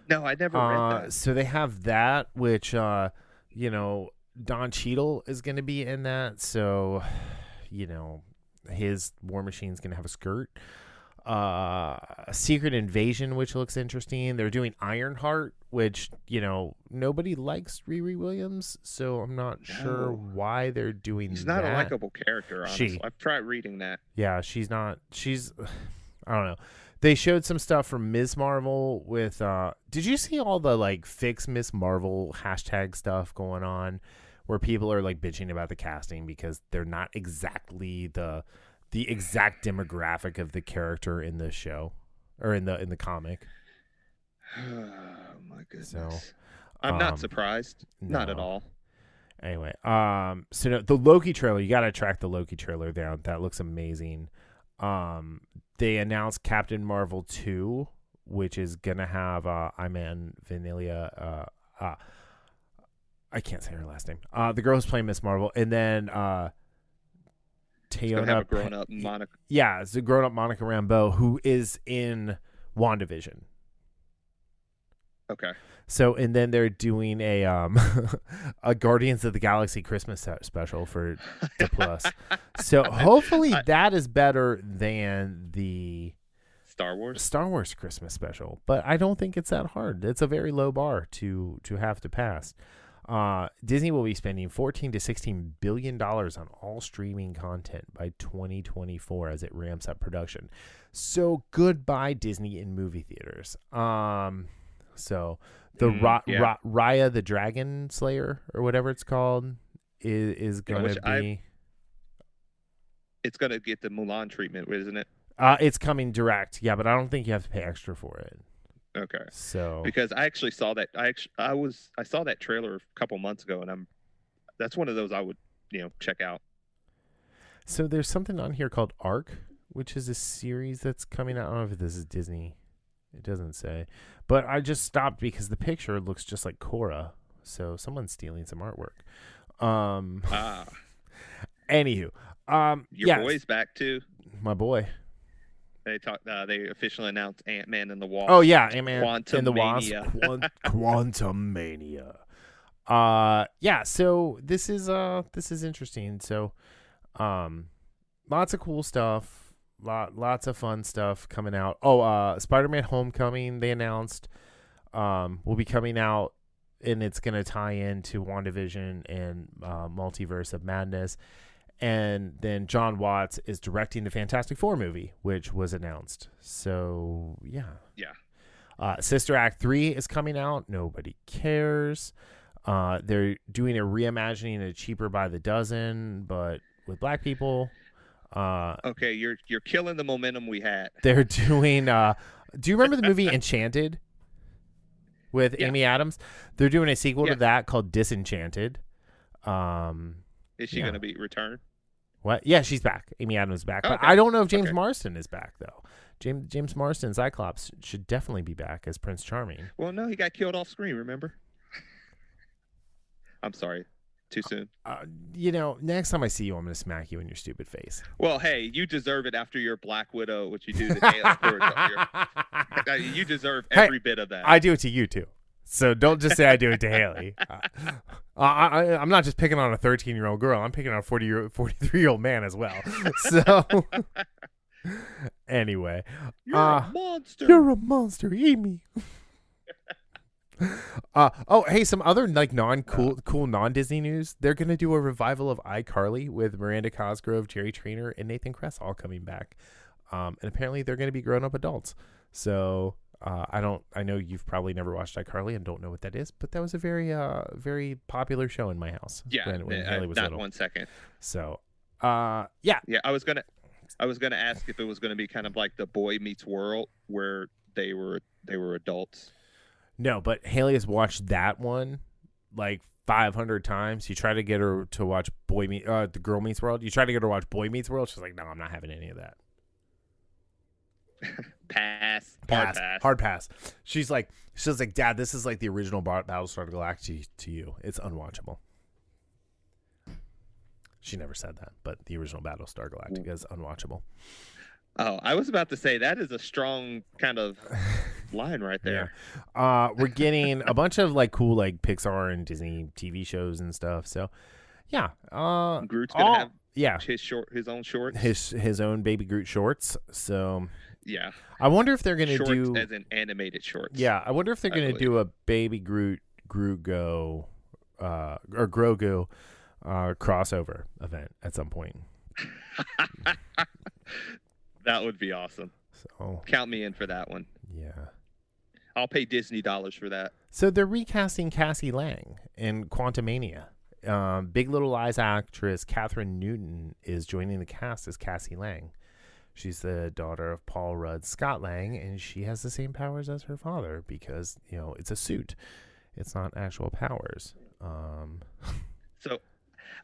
No, I never read that. So they have that, which, Don Cheadle is going to be in that. So, his War Machine's going to have a skirt. Secret Invasion, which looks interesting. They're doing Ironheart, which, nobody likes Riri Williams. So I'm not sure why they're doing that. She's not a likable character, honestly. I've tried reading that. Yeah, I don't know. They showed some stuff from Ms. Marvel with did you see all the fix Ms. Marvel hashtag stuff going on, where people are bitching about the casting because they're not exactly the exact demographic of the character in the show or in the comic? Oh my goodness. So I'm not surprised. No. Not at all. Anyway, so no, the Loki trailer, you got to track the Loki trailer down. That looks amazing. They announced Captain Marvel 2, which is going to have Iman Vanalia. I can't say her last name. The girl who's playing Miss Marvel. And then Teyonah. Grown-up Monica. Yeah, it's a grown-up Monica Rambeau, who is in WandaVision. Okay. So, and then they're doing a Guardians of the Galaxy Christmas special for the Plus. So hopefully that is better than the Star Wars Christmas special. But I don't think it's that hard. It's a very low bar to have to pass. Disney will be spending $14 to $16 billion on all streaming content by 2024 as it ramps up production. So goodbye Disney in movie theaters. So the Raya the Dragon Slayer, or whatever it's called, is going to be... It's going to get the Mulan treatment, isn't it? It's coming direct, yeah, but I don't think you have to pay extra for it. Okay. So because I actually saw that I saw that trailer a couple months ago, and that's one of those I would check out. So there's something on here called Arc, which is a series that's coming out. I don't know if this is Disney. It doesn't say. But I just stopped because the picture looks just like Korra. So someone's stealing some artwork. Anywho. Your boy's back too. My boy. They officially announced Ant-Man and the Wasp. Oh yeah, Ant-Man and the Wasp. Quantumania. Yeah, so this is interesting. So lots of cool stuff. Lots of fun stuff coming out. Spider-Man Homecoming, they announced, will be coming out, and it's going to tie into WandaVision and Multiverse of Madness. And then John Watts is directing the Fantastic Four movie, which was announced. So, yeah. Sister Act 3 is coming out. Nobody cares. They're doing a reimagining of Cheaper by the Dozen, but with black people. Okay, you're killing the momentum we had. They're doing... do you remember the movie Enchanted with Amy Adams? They're doing a sequel to that called Disenchanted. Is she going to be returned? What? Yeah, she's back. Amy Adams is back. Okay. But I don't know if James Marsden is back, though. James Marsden, Cyclops, should definitely be back as Prince Charming. Well, no, he got killed off screen, remember? I'm sorry. Too soon? Next time I see you, I'm going to smack you in your stupid face. Well, hey, you deserve it after your Black Widow, what you do to Haley. You deserve every bit of that. I do it to you, too. So don't just say I do it to Haley. I'm not just picking on a 13-year-old girl. I'm picking on a 43-year-old man as well. So anyway. You're a monster. You're a monster. Eat me. Hey, some other cool non-Disney news. They're going to do a revival of iCarly with Miranda Cosgrove, Jerry Trainor, and Nathan Kress all coming back. And apparently they're going to be grown-up adults. So... I know you've probably never watched iCarly and don't know what that is, but that was a very popular show in my house. Yeah, when Haley was not little. 1 second. So, yeah. I was gonna ask if it was gonna be kind of like The Boy Meets World, where they were adults. No, but Haley has watched that one like 500 times. You try to get her to watch The Girl Meets World. You try to get her to watch Boy Meets World. She's like, no, I'm not having any of that. Pass. Hard pass. She's like, Dad, this is like the original Battlestar Galactica to you. It's unwatchable. She never said that, but the original Battlestar Galactica is unwatchable. Oh, I was about to say that is a strong kind of line right there. Yeah. We're getting a bunch of like cool like Pixar and Disney TV shows and stuff. So, yeah. Groot's gonna have his own shorts. His own Baby Groot shorts. So. Yeah. I wonder if they're going to do... as in animated shorts. Yeah, I wonder if they're going to do a Baby Groot Go or Grogu crossover event at some point. That would be awesome. So count me in for that one. Yeah. I'll pay Disney dollars for that. So they're recasting Cassie Lang in Quantumania. Big Little Lies actress Catherine Newton is joining the cast as Cassie Lang. She's the daughter of Paul Rudd Scott Lang, and she has the same powers as her father because, it's a suit. It's not actual powers. So,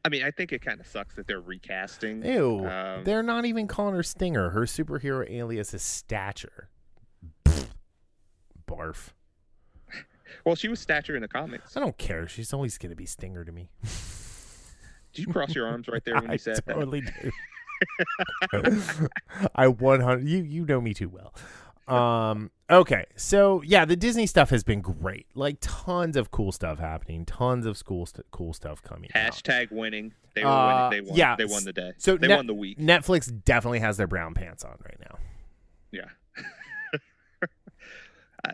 I mean, I think it kind of sucks that they're recasting. Ew. They're not even calling her Stinger. Her superhero alias is Stature. Barf. Well, she was Stature in the comics. I don't care. She's always going to be Stinger to me. Did you cross your arms right there when you said that? I totally do. I 100. You know me too well. Okay, so yeah, the Disney stuff has been great. Like tons of cool stuff happening. Tons of cool stuff coming. Hashtag winning. They were winning. They won. Yeah, they won the day. So they won the week. Netflix definitely has their brown pants on right now. Yeah.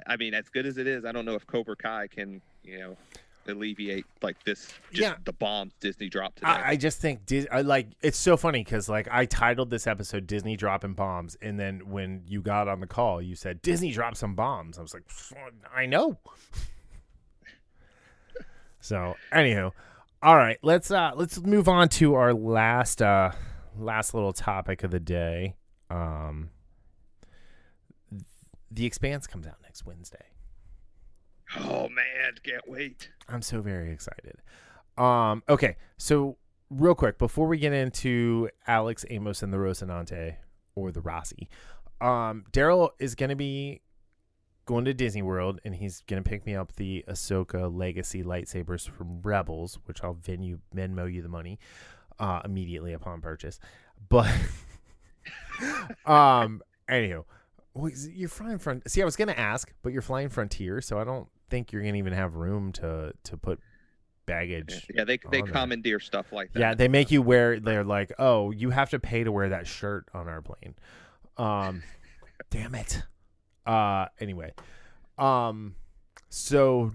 I mean, as good as it is, I don't know if Cobra Kai can, alleviate like this the bombs Disney dropped today. I just think it's so funny because like I titled this episode Disney dropping bombs, and then when you got on the call you said Disney dropped some bombs. I was like, I know. So anywho, all right, let's move on to our last little topic of the day. The Expanse comes out next Wednesday. Oh man, can't wait. I'm so very excited. Okay, so real quick, before we get into Alex, Amos, and the Rocinante, or the Rossi, Darryl is going to be going to Disney World, and he's going to pick me up the Ahsoka Legacy lightsabers from Rebels, which I'll Venmo you the money immediately upon purchase. But, anywho, you're flying See, I was going to ask, but you're flying Frontier, so I don't think you're going to even have room to put baggage. Yeah, they commandeer stuff like that. Yeah, they make you wear. They're like, oh, you have to pay to wear that shirt on our plane. Damn it. Anyway, so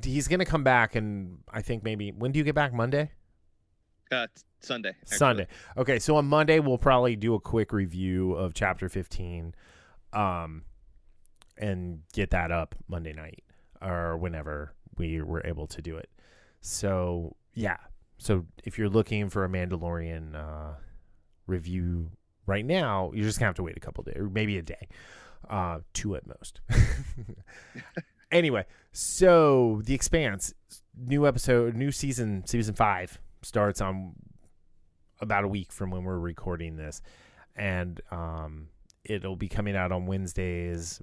he's gonna come back, and I think maybe when do you get back? Monday? Sunday. Actually. Sunday. Okay, so on Monday we'll probably do a quick review of Chapter 15, and get that up Monday night or whenever we were able to do it. So yeah. So if you're looking for a Mandalorian review right now, you're just gonna have to wait a couple days, or maybe a day, 2 at most. Anyway, so The Expanse, new episode, new season 5 starts on about a week from when we're recording this, and it'll be coming out on Wednesdays.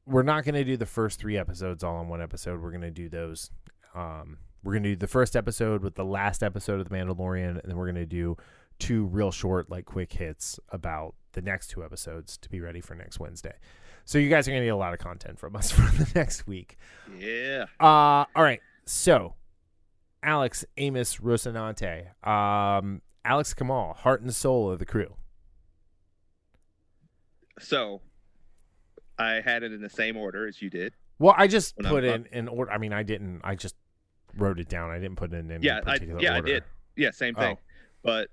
We're not gonna do the first 3 episodes all in one episode. We're gonna do those. We're gonna do the first episode with the last episode of The Mandalorian, and then we're gonna do 2 real short, like quick hits about the next 2 episodes to be ready for next Wednesday. So you guys are gonna get a lot of content from us for the next week. Yeah. All right. So, Alex, Amos, Rocinante, Alex Kamal, heart and soul of the crew. So, I had it in the same order as you did. Well, I just put in order. I mean, I just wrote it down. I didn't put it in any particular order. I did. Yeah, same thing. But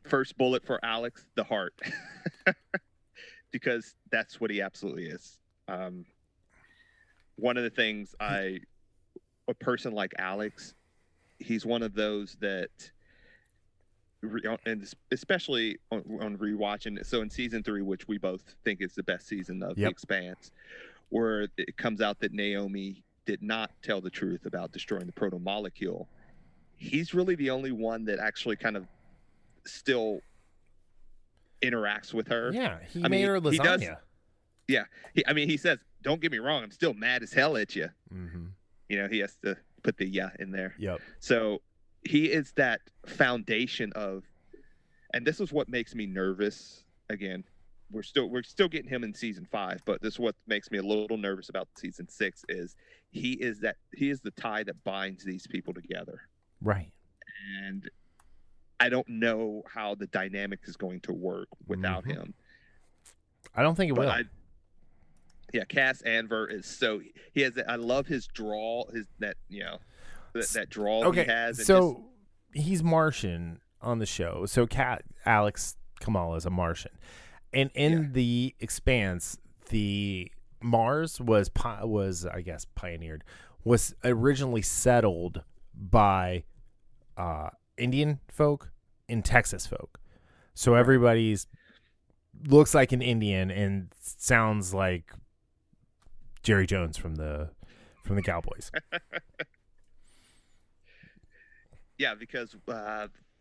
first bullet for Alex, the heart. Because that's what he absolutely is. One of the things a person like Alex, he's one of those that, and especially on rewatching. So in season 3, which we both think is the best season of The Expanse, where it comes out that Naomi did not tell the truth about destroying the proto-molecule, he's really the only one that actually kind of still interacts with her. Yeah, he made her lasagna. He says, "Don't get me wrong, I'm still mad as hell at you." Mm-hmm. He has to put the in there. Yep. So he is that foundation of, and this is what makes me nervous. Again, we're still getting him in season 5, but this is what makes me a little nervous about season 6 is he is the tie that binds these people together. Right. And I don't know how the dynamic is going to work without him. I don't think it will. Cass Andor is I love his drawl, that drawl he has. And so he's Martian on the show. So Alex Kamal is a Martian. And in The Expanse, the Mars was I guess pioneered, was originally settled by Indian folk and Texas folk. So everybody's looks like an Indian and sounds like Jerry Jones from the Cowboys. Yeah, because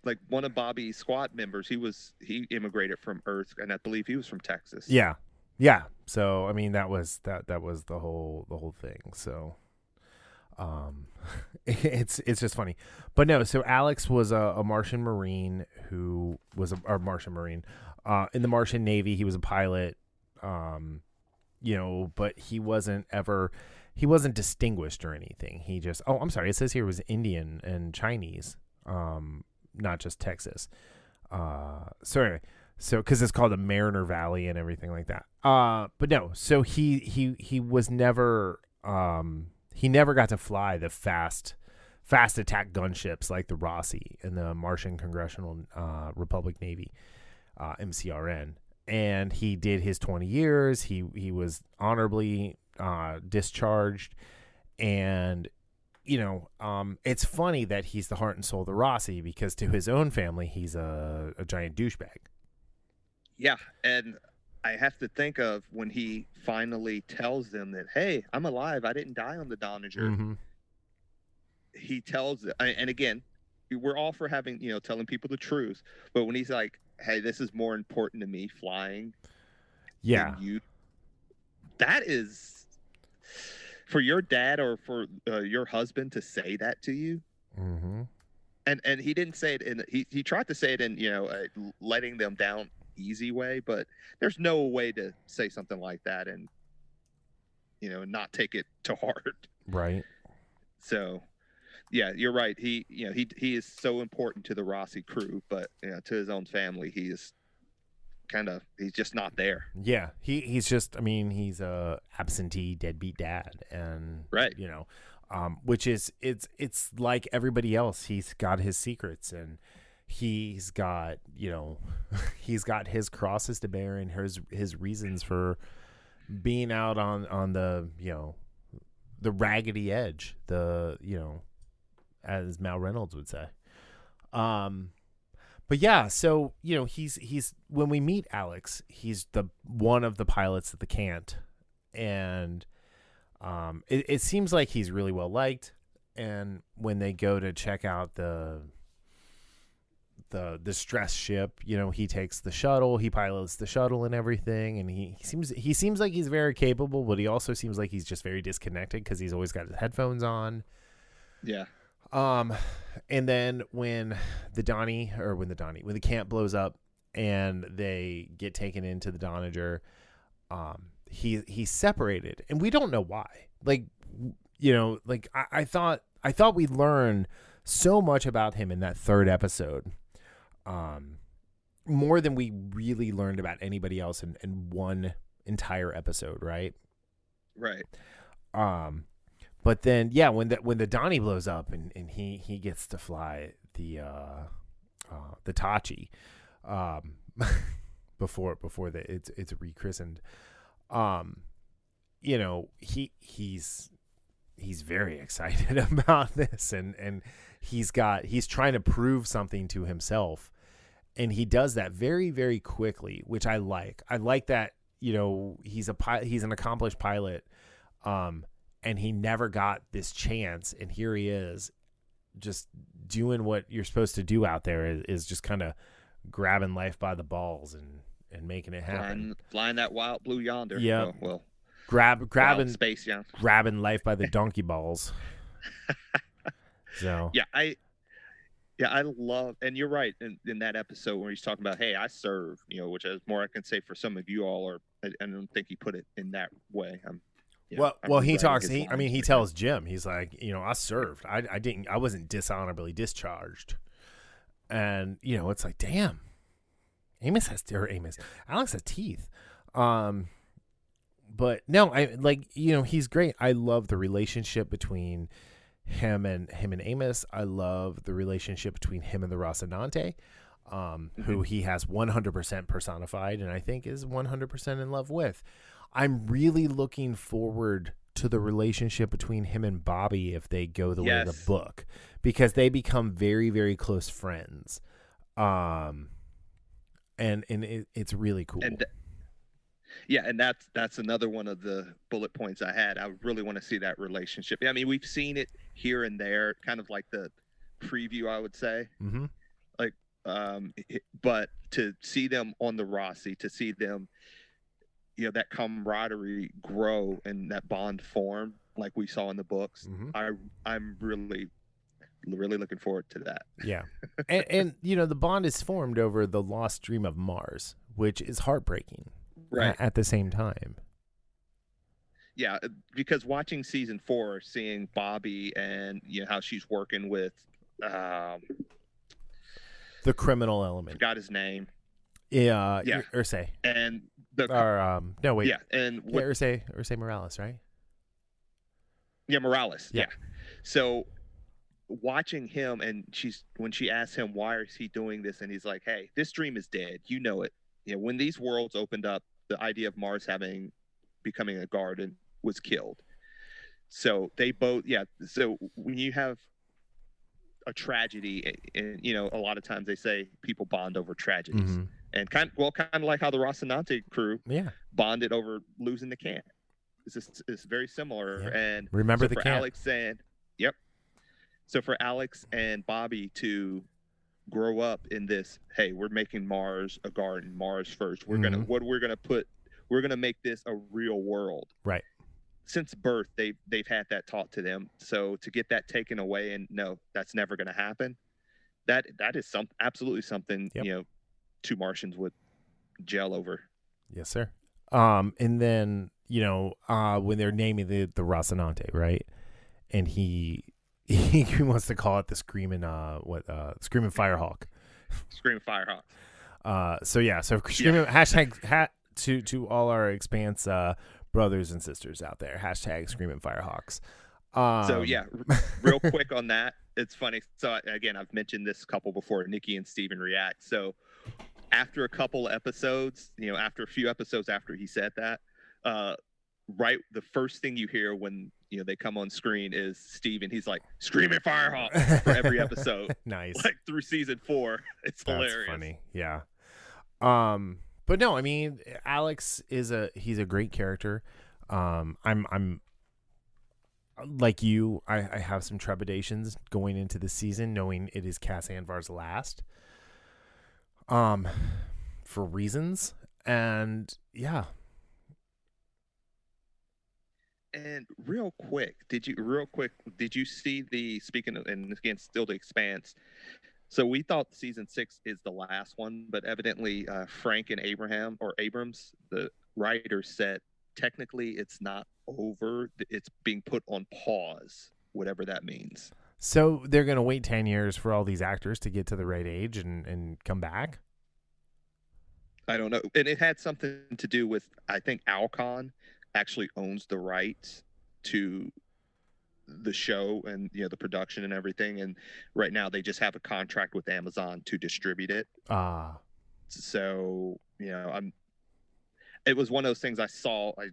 like one of Bobby's squad members, he immigrated from Earth, and I believe he was from Texas. Yeah. So I mean that was the whole thing. So it's just funny. But no, so Alex was a Martian Marine who was a Martian Marine in the Martian Navy. He was a pilot, but he wasn't distinguished or anything. He just, I'm sorry, it says here it was Indian and Chinese, not just Texas. So because it's called the Mariner Valley and everything like that. But no, so he was never, he never got to fly the fast attack gunships like the Rossi and the Martian Congressional Republic Navy, MCRN. And he did his 20 years. He was honorably discharged. And, it's funny that he's the heart and soul of the Rossi, because to his own family, he's a giant douchebag. Yeah, and I have to think of when he finally tells them that, hey, I'm alive. I didn't die on the Donager. Mm-hmm. He tells them, and again, we're all for having, telling people the truth. But when he's like, hey, this is more important to me flying than you. That is, for your dad or for your husband to say that to you. Mm-hmm. And he didn't say it he tried to say it in, letting them down easy way, but there's no way to say something like that and, not take it to heart. Right. So, yeah, you're right. He is so important to the Rossi crew, but to his own family, he's just not there. Yeah, he's just. I mean, he's a absentee, deadbeat dad, and right. which is it's like everybody else. He's got his secrets, and he's got he's got his crosses to bear and his reasons for being out on the the raggedy edge, as Mal Reynolds would say. But yeah, so he's when we meet Alex, he's the one of the pilots at the Cant, and it seems like he's really well liked. And when they go to check out the distress ship, he takes the shuttle, he pilots the shuttle and everything, and he seems like he's very capable, but he also seems like he's just very disconnected because he's always got his headphones on. Yeah. And then when the Cant blows up and they get taken into the Donager, he's separated, and we don't know why. I thought we learned so much about him in that third episode, more than we really learned about anybody else in one entire episode, right? Right. But then, yeah, when the Donnie blows up and he gets to fly the Tachi, before it's rechristened, he's very excited about this, and he's trying to prove something to himself, and he does that very, very quickly, which I like. I like that he's an accomplished pilot. And he never got this chance, and here he is, just doing what you're supposed to do out there, is just kind of grabbing life by the balls and making it happen. Flying that wild blue yonder. Yeah. Well, grabbing space, yeah. Grabbing life by the donkey balls. So yeah, I love, and you're right in that episode where he's talking about, hey, I serve, which is more I can say for some of you all, or I don't think he put it in that way. He talks. He tells Jim, he's like, I served. I wasn't dishonorably discharged, and it's like, damn, Alex has teeth. But no, he's great. I love the relationship between him and Amos. I love the relationship between him and the Rocinante, who he has 100% personified, and I think is 100% in love with. I'm really looking forward to the relationship between him and Bobby if they go the way of the book, because they become very, very close friends. And it's really cool. And that's another one of the bullet points I had. I really want to see that relationship. I mean, we've seen it here and there, kind of like the preview, I would say. Mm-hmm. But to see them on the Rossi, to see them, that camaraderie grow and that bond form like we saw in the books. Mm-hmm. I'm really, really looking forward to that. Yeah. and the bond is formed over the lost dream of Mars, which is heartbreaking, right, at the same time. Yeah, because watching season 4, seeing Bobby and how she's working with the criminal element. Forgot his name. Yeah. Ursay. And no, wait. Yeah, and Ursay Morales, right? Yeah, Morales. Yeah. So watching him, and when she asks him why is he doing this, and he's like, "Hey, this dream is dead. You know it. When these worlds opened up, the idea of Mars becoming a garden was killed. So they both, So when you have a tragedy, and a lot of times they say people bond over tragedies." Mm-hmm. And kind of like how the Rocinante crew bonded over losing the Cant. It's very similar. Yeah. And remember the for Cant. Alex So for Alex and Bobby to grow up in this, hey, we're making Mars a garden, Mars first. We're gonna make this a real world. Right. Since birth, they've had that taught to them. So to get that taken away, and no, that's never gonna happen. That is absolutely something two Martians would gel over. Yes, sir. And then when they're naming the Rocinante, right? And he wants to call it the Screaming Firehawk. Screaming Firehawk. So Screaming hashtag to all our Expanse brothers and sisters out there. Hashtag Screaming Firehawks. So yeah, real quick on that. It's funny. So again, I've mentioned this couple before, Nikki and Steven react. So after a couple episodes, after a few episodes after he said that, right, the first thing you hear when they come on screen is Steven. He's like screaming Firehawk for every episode. Nice. Like through season 4. It's hilarious. That's funny. Yeah. But no, I mean, Alex he's a great character. I'm like you, I have some trepidations going into the season, knowing it is Cassian Andor's last. For reasons, and yeah. And real quick, did you see speaking of, and again, still the Expanse? So we thought season 6 is the last one, but evidently Frank and Abrams, the writers, said technically it's not over. It's being put on pause, whatever that means. So they're going to wait 10 years for all these actors to get to the right age and come back? I don't know. And it had something to do with, I think Alcon actually owns the rights to the show and the production and everything, and right now they just have a contract with Amazon to distribute it. So it was one of those things I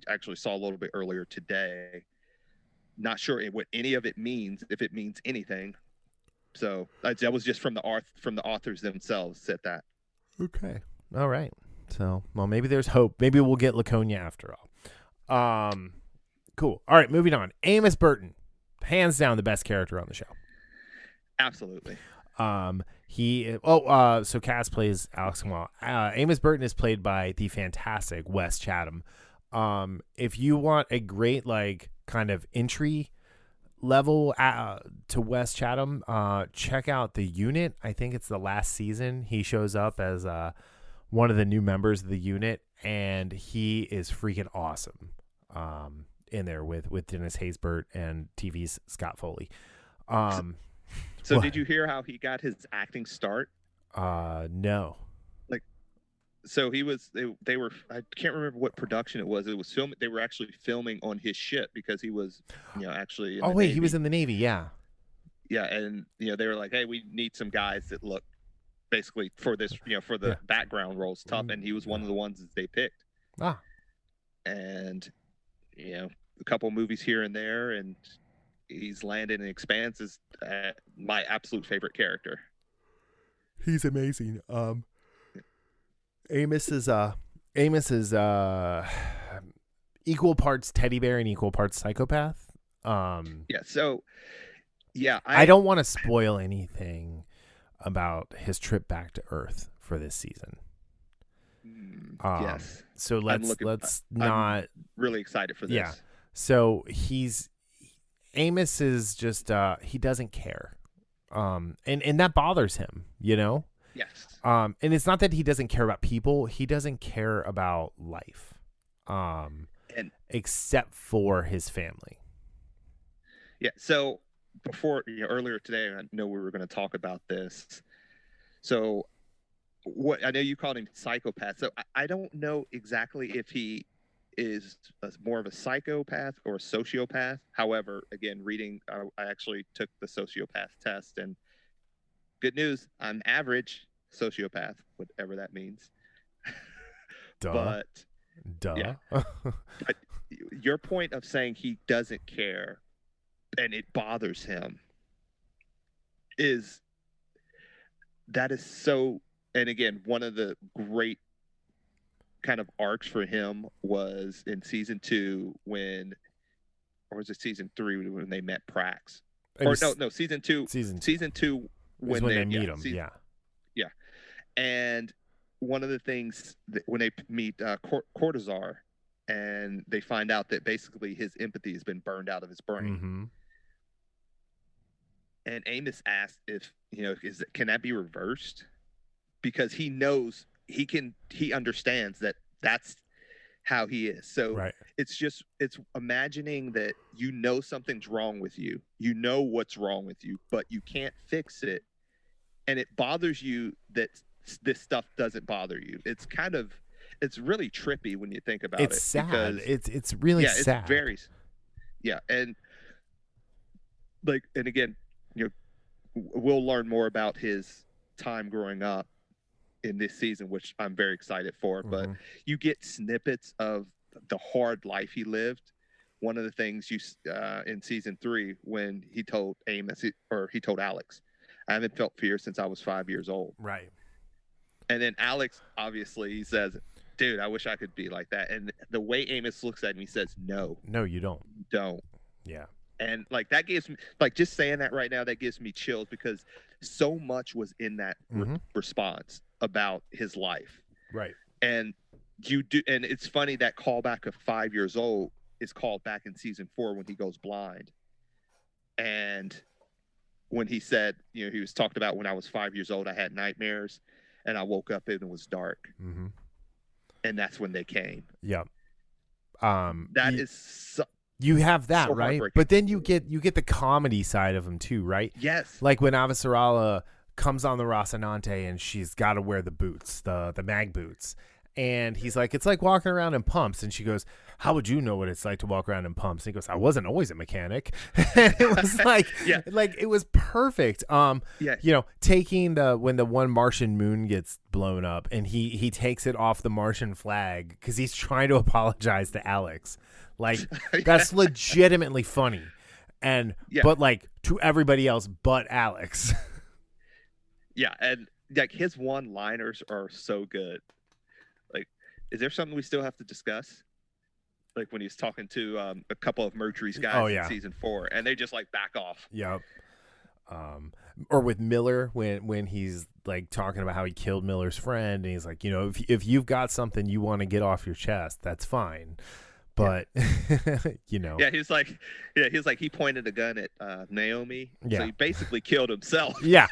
actually saw a little bit earlier today. Not sure what any of it means, if it means anything. So that was just from the authors themselves said that. Okay. All right. So, well, maybe there's hope. Maybe we'll get Laconia after all. Cool. All right, moving on. Amos Burton, hands down the best character on the show. Absolutely. So Cass plays Alex Kamal. Amos Burton is played by the fantastic Wes Chatham. If you want a great kind of entry level to Wes Chatham, check out The Unit. I think it's the last season. He shows up as one of the new members of the unit, and he is freaking awesome. In there with Dennis Haysbert and TV's Scott Foley. So did you hear how he got his acting start? No. So they were, I can't remember what production it was. It was filming. They were actually filming on his ship because he was, actually. He was in the Navy. Yeah. Yeah. And, they were like, hey, we need some guys that look basically for this, for the background roles tough. And he was one of the ones that they picked. And, a couple movies here and there, and he's landed in Expanse as my absolute favorite character. He's amazing. Amos is equal parts teddy bear and equal parts psychopath. I don't want to spoil anything about his trip back to Earth for this season. Yes. So let's not. I'm really excited for this. Yeah. So Amos is just he doesn't care, and that bothers him. Yes. And it's not that he doesn't care about people; he doesn't care about life, except for his family. Yeah. So before earlier today, I know we were going to talk about this. So I know you called him psychopath. So I don't know exactly if he is more of a psychopath or a sociopath. However, again, reading, I actually took the sociopath test, and good news, I'm average sociopath, whatever that means. Duh. Yeah. But your point of saying he doesn't care and it bothers him is so. And again, one of the great kind of arcs for him was in season 2 or was it season 3 when they met Prax? Season 2. Season 2 when they meet him. Yeah. And one of the things when they meet Cortazar, and they find out that basically his empathy has been burned out of his brain. Mm-hmm. And Amos asked if can that be reversed? Because he knows he understands that that's how he is. So right. It's imagining that something's wrong with you. What's wrong with you, but you can't fix it. And it bothers you that this stuff doesn't bother you. It's really trippy when you think about it. It's sad. It's really sad. It's very, yeah. And like, and again, we'll learn more about his time growing up in this season, which I'm very excited for. Mm-hmm. But you get snippets of the hard life he lived. One of the things in season 3, when he told Amos, he told Alex, I haven't felt fear since I was 5 years old. Right. And then Alex, obviously, he says, dude, I wish I could be like that. And the way Amos looks at him, he says, no, you don't. Don't. Yeah. And like, that gives me, like, just saying that right now, that gives me chills, because so much was in that response about his life. Right. And and it's funny that callback of 5 years old is called back in season 4 when he goes blind. And when he said, he was talked about, when I was 5 years old, I had nightmares and I woke up and it was dark. Mm-hmm. And that's when they came. Yeah. You have that, right? But then you get the comedy side of him too, right? Yes. Like when Avasarala comes on the Rocinante and she's got to wear the boots, the mag boots. And he's like, it's like walking around in pumps. And she goes, how would you know what it's like to walk around in pumps? And he goes, I wasn't always a mechanic. And it was like, like it was perfect. Taking when the one Martian moon gets blown up and he takes it off the Martian flag because he's trying to apologize to Alex. Like that's legitimately funny. And but like to everybody else but Alex. Yeah, and like his one-liners are so good. Like, is there something we still have to discuss? Like when he's talking to a couple of Mercury's guys in season 4, and they just like back off. Yep. Or with Miller when he's like talking about how he killed Miller's friend, and he's like, if you've got something you want to get off your chest, that's fine. But he's like he pointed a gun at Naomi. So he basically killed himself. Yeah.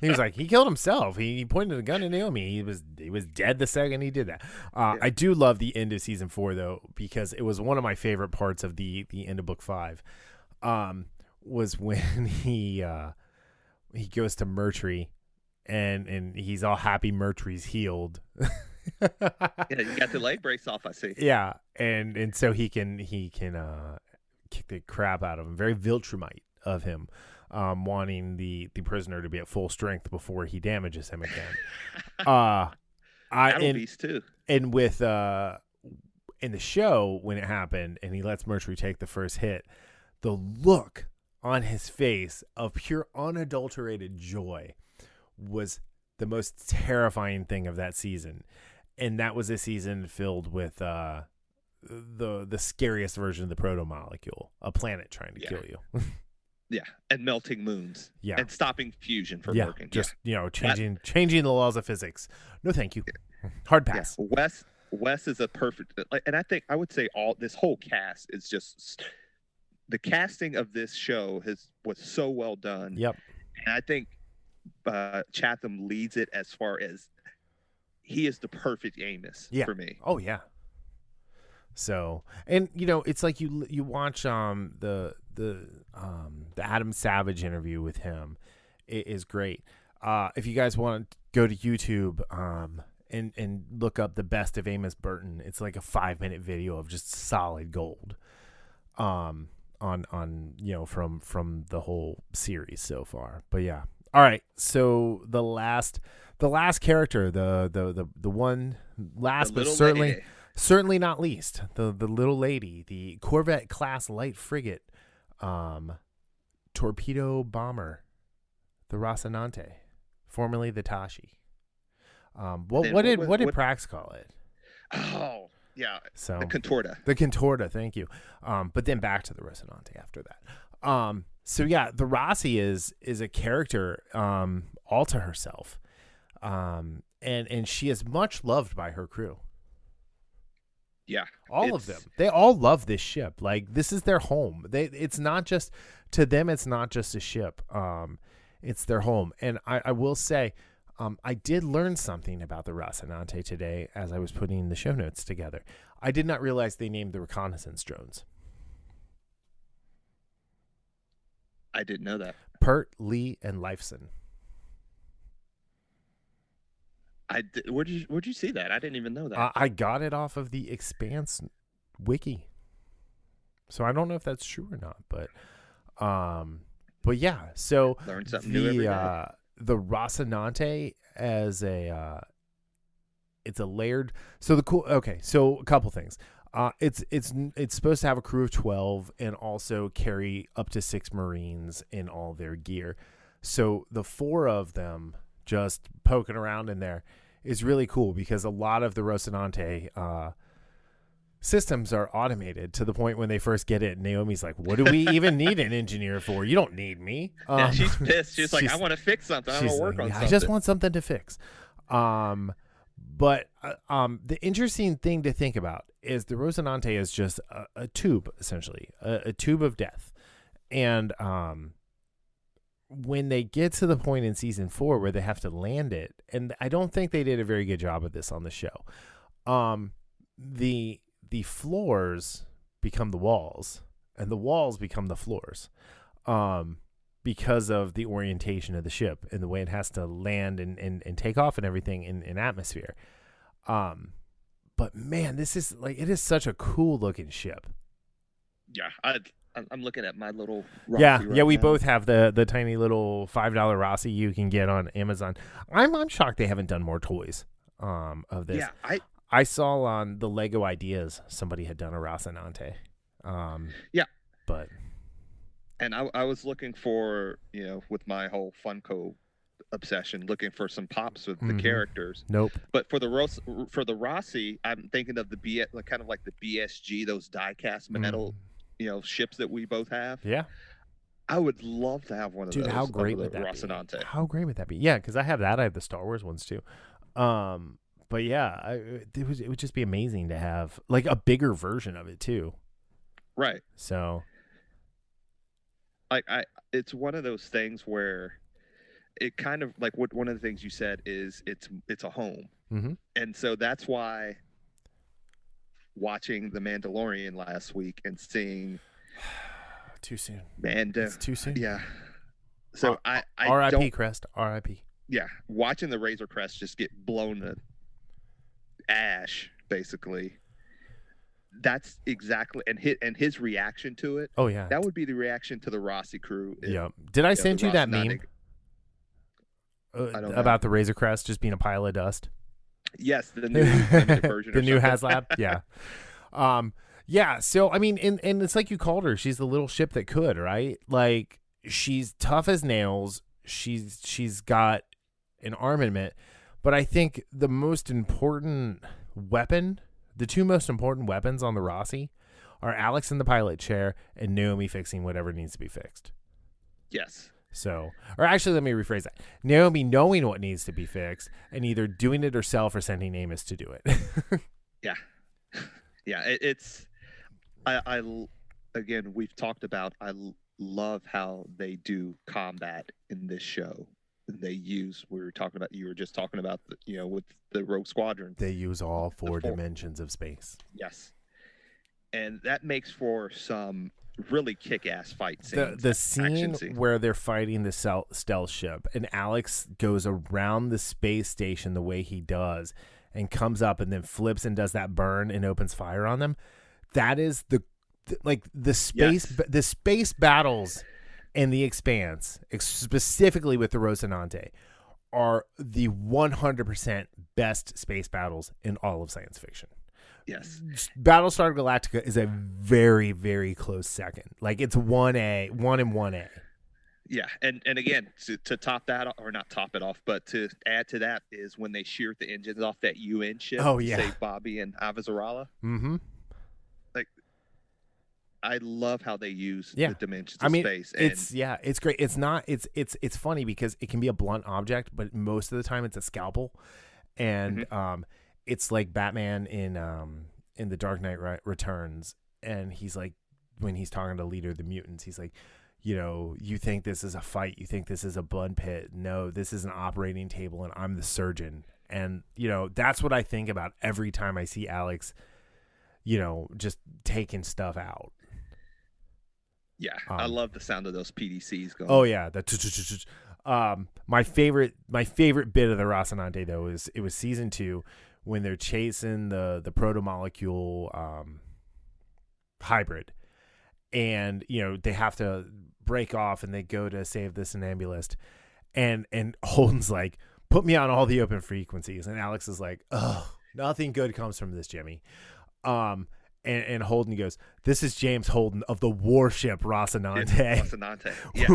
He was like, he killed himself. He pointed a gun at Naomi. He was dead the second he did that. I do love the end of season 4 though, because it was one of my favorite parts of the end of book 5. Was when he goes to Mercury and he's all happy Mercury's healed. You got the leg brace off, I see. Yeah, and so he can kick the crap out of him. Very Viltrumite of him, wanting the prisoner to be at full strength before he damages him again. Beast too. And with in the show when it happened, and he lets Mercury take the first hit, the look on his face of pure unadulterated joy was the most terrifying thing of that season. And that was a season filled with the scariest version of the proto-molecule, a planet trying to kill you. Yeah, and melting moons. Yeah, and stopping fusion from working. Just changing the laws of physics. No, thank you. Hard pass. Yeah. Wes is a perfect, and I would say this whole cast is just, the casting of this show was so well done. Yep. And I think Chatham leads it as far as he is the perfect Amos for me. Oh yeah. So, and it's like you watch the Adam Savage interview with him. It is great. If you guys want to go to YouTube and look up the best of Amos Burton, it's like a 5-minute video of just solid gold. On from the whole series so far. But yeah. All right, so the last character, the one last but certainly not least, the little lady, the Corvette class light frigate, torpedo bomber, the Rocinante, formerly the Tashi. What did Prax call it? Oh yeah, so the Contorta. The Contorta, thank you. But then back to the Rocinante after that. So yeah, the Rossi is a character all to herself, and she is much loved by her crew. Yeah, all of them. They all love this ship. Like, this is their home. It's not just to them. It's not just a ship. It's their home. And I will say, I did learn something about the Rocinante today as I was putting the show notes together. I did not realize they named the reconnaissance drones. I didn't know that. Pert, Lee, and Lifeson. Where'd you see that? I didn't even know that. I got it off of the Expanse wiki. So I don't know if that's true or not, but But yeah, so learn something new every day. The Rocinante as it's a layered. So the cool. Okay, so a couple things. It's supposed to have a crew of 12 and also carry up to 6 Marines in all their gear. So the 4 of them just poking around in there is really cool because a lot of the Rocinante systems are automated to the point when they first get it, Naomi's like, what do we even need an engineer for? You don't need me. Yeah, she's pissed. She's like, I want to fix something. I want to work on something. I just want something to fix. But the interesting thing to think about is the Rocinante is just a tube, essentially, a tube of death. And when they get to the point in season 4 where they have to land it, and I don't think they did a very good job of this on the show, the floors become the walls, and the walls become the floors, because of the orientation of the ship and the way it has to land and take off and everything in atmosphere. But man, this is like, it is such a cool looking ship. Yeah, I'm looking at my little Rossi right we now. Both have the tiny little $5 Rossi you can get on Amazon. I'm shocked they haven't done more toys of this. Yeah, I saw on the Lego Ideas somebody had done a Rocinante. Yeah, but and I was looking for, with my whole Funko obsession, looking for some pops with the characters. Nope. But for the Rossi, I'm thinking of the kind of like the BSG, those die-cast metal, ships that we both have. Yeah. I would love to have one of those. Dude, how great would that Rocinante. be? How great would that be? Yeah, because I have that. I have the Star Wars ones too. But yeah, it would just be amazing to have like a bigger version of it too. Right. So, it's one of those things where it kind of like one of the things you said is it's a home, and so that's why watching The Mandalorian last week and seeing too soon, it's too soon. Yeah. So I R.I.P. Crest, R.I.P. Yeah, watching the Razor Crest just get blown to ash, basically. That's exactly and his reaction to it. Oh yeah, that would be the reaction to the Rossi crew. Yeah. Did I send you that meme about the Razor Crest just being a pile of dust? Yes, the new version. The new HasLab. Yeah. Yeah. So I mean, and it's like you called her. She's the little ship that could, right? Like she's tough as nails. She's got an armament, but I think the most important weapon. The two most important weapons on the Rossi are Alex in the pilot chair and Naomi fixing whatever needs to be fixed. Yes. So, or actually, let me rephrase that. Naomi knowing what needs to be fixed and either doing it herself or sending Amos to do it. Yeah. Yeah. Again, we've talked about, I love how they do combat in this show. You were just talking about, with the Rogue Squadron. They use all four dimensions of space. Yes. And that makes for some really kick-ass fight scenes. The scene where they're fighting the stealth ship and Alex goes around the space station the way he does and comes up and then flips and does that burn and opens fire on them. That is the space battles in the Expanse, specifically with the Rocinante, are the 100% best space battles in all of science fiction. Yes. Battlestar Galactica is a very, very close second. Like it's 1A, 1 and 1A. Yeah, and again, to top that, or not top it off, but to add to that is when they sheared the engines off that UN ship. Oh yeah, save Bobby and Avazarala. Mm-hmm. Like, I love how they use the dimensions of space. It's great. It's funny because it can be a blunt object, but most of the time it's a scalpel, and it's like Batman in The Dark Knight Returns, and he's like, when he's talking to Leader of the Mutants, he's like, you think this is a fight, you think this is a blood pit. No, this is an operating table, and I'm the surgeon. And that's what I think about every time I see Alex, just taking stuff out. Yeah, I love the sound of those PDCs going. Oh yeah, my favorite bit of the Rocinante though is it was season 2 when they're chasing the proto-molecule hybrid, and they have to break off and they go to save the somnambulist, and Holden's like, put me on all the open frequencies, and Alex is like, oh, nothing good comes from this, Jimmy. And Holden goes, this is James Holden of the warship Rocinante. Rocinante. Yeah.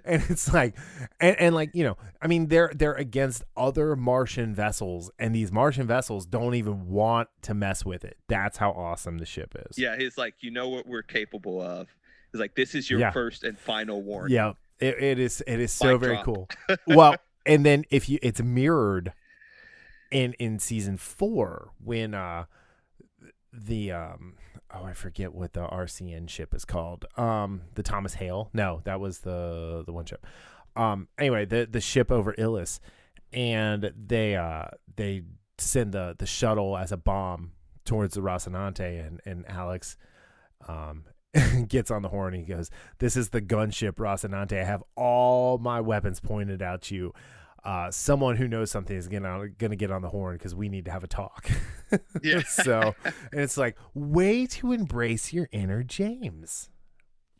And it's like, and like, you know, I mean, they're against other Martian vessels, and these Martian vessels don't even want to mess with it. That's how awesome the ship is. Yeah, he's like, you know what we're capable of. He's like, this is your first and final warning. Yeah, it is so very cool. Well, and then it's mirrored in season 4 when I forget what the RCN ship is called. The Thomas Hale. No, that was the one ship. Anyway, the ship over Illis, and they send the shuttle as a bomb towards the Rocinante, and Alex gets on the horn and he goes, this is the gunship Rocinante. I have all my weapons pointed at you. Someone who knows something is gonna get on the horn because we need to have a talk. Yeah. So, and it's like, way to embrace your inner James.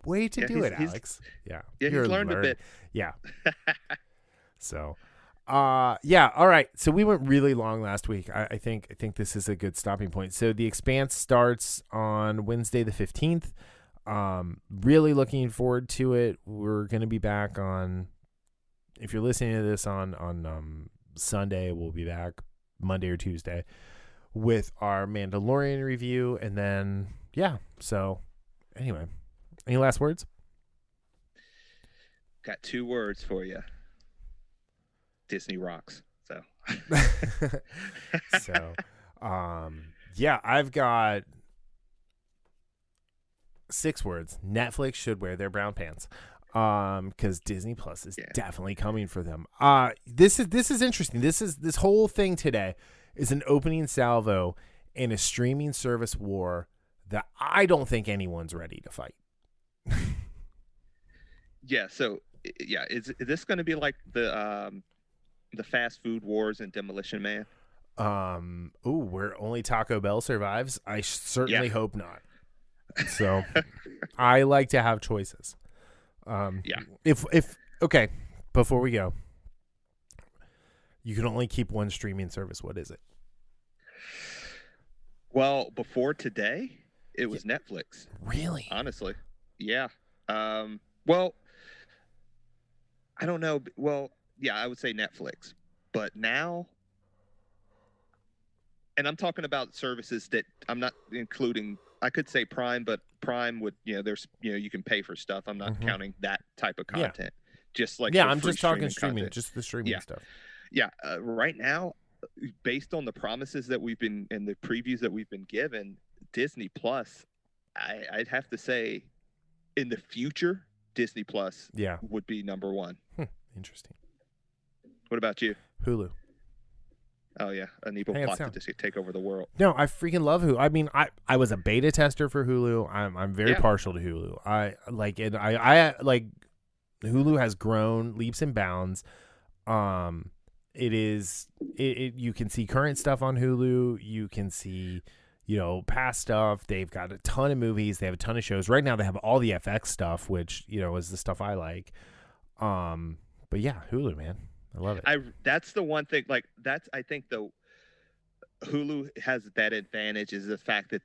Way to do it, Alex. Yeah. Yeah, he's learned a bit. Yeah. So, yeah. All right. So we went really long last week. I think this is a good stopping point. So the Expanse starts on Wednesday the 15th. Really looking forward to it. We're gonna be back on. If you're listening to this on Sunday, we'll be back Monday or Tuesday with our Mandalorian review. And then, yeah. So, anyway, any last words? Got 2 words for you. Disney rocks. So, yeah, I've got 6 words. Netflix should wear their brown pants. Because Disney Plus is definitely coming for them. This is interesting. This whole thing today is an opening salvo in a streaming service war that I don't think anyone's ready to fight. Yeah. So yeah, is this going to be like the fast food wars and Demolition Man? Where only Taco Bell survives? I certainly hope not. So I like to have choices. If okay, before we go, you can only keep one streaming service. What is it? Well, before today, it was Netflix. Really? Honestly, yeah. Well, I don't know. Well, yeah, I would say Netflix, but now, and I'm talking about services that I'm not including. I could say Prime, but Prime would, there's, you can pay for stuff. I'm not counting that type of content. Just like, I'm just talking streaming, just the streaming stuff. Yeah. Right now, based on the promises that we've been and the previews that we've been given, Disney Plus, I'd have to say in the future, Disney Plus would be number 1. Interesting. What about you? Hulu. Oh yeah, an evil plot to just take over the world. No, I freaking love Hulu. I mean, I was a beta tester for Hulu. I'm very partial to Hulu. I like it. I like Hulu has grown leaps and bounds. You can see current stuff on Hulu. You can see, past stuff. They've got a ton of movies. They have a ton of shows. Right now they have all the FX stuff, which, is the stuff I like. But yeah, Hulu, man. I love it. That's the one thing. Like I think the Hulu has that advantage is the fact that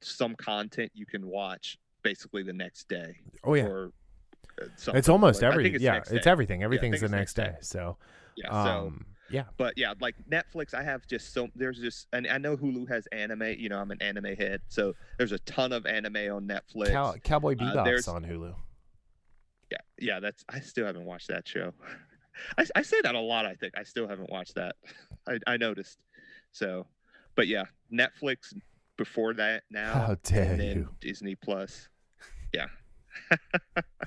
some content you can watch basically the next day. Oh yeah. Or it's almost everything. It's everything. Everything's the next day. So yeah. But yeah, like Netflix, I have and I know Hulu has anime. I'm an anime head, so there's a ton of anime on Netflix. Cowboy Bebop's on Hulu. Yeah. I still haven't watched that show. I say that a lot. I think I still haven't watched that. I noticed. So, but yeah, Netflix before that now. How dare and then you? Disney Plus. Yeah.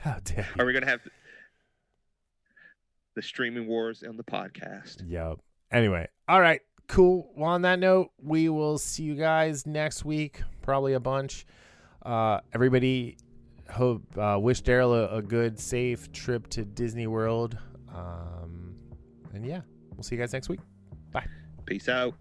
How dare you? Are we gonna have the streaming wars on the podcast? Yep. Anyway, all right, cool. Well, on that note, we will see you guys next week. Probably a bunch. Everybody, wish Darryl a good, safe trip to Disney World. And yeah, we'll see you guys next week. Bye. Peace out.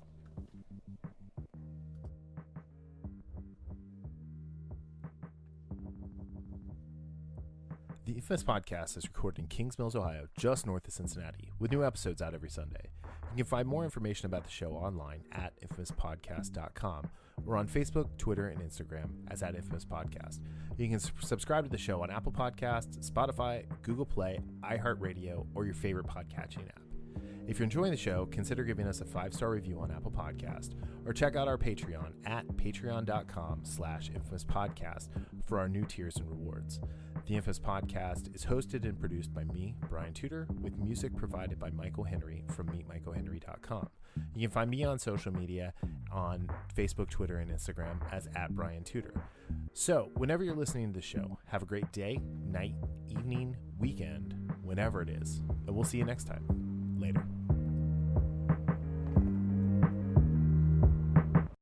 The Infamous Podcast is recorded in Kings Mills, Ohio, just north of Cincinnati, with new episodes out every Sunday. You can find more information about the show online at infamouspodcast.com or on Facebook, Twitter, and Instagram as at Infamous Podcast. You can subscribe to the show on Apple Podcasts, Spotify, Google Play, iHeartRadio, or your favorite podcatching app. If you're enjoying the show, consider giving us a 5-star review on Apple Podcast or check out our Patreon at patreon.com/infamouspodcast for our new tiers and rewards. The Infamous Podcast is hosted and produced by me, Brian Tudor, with music provided by Michael Henry from meetmichaelhenry.com. You can find me on social media on Facebook, Twitter, and Instagram as at Brian Tudor. So, whenever you're listening to the show, have a great day, night, evening, weekend, whenever it is, and we'll see you next time. Later.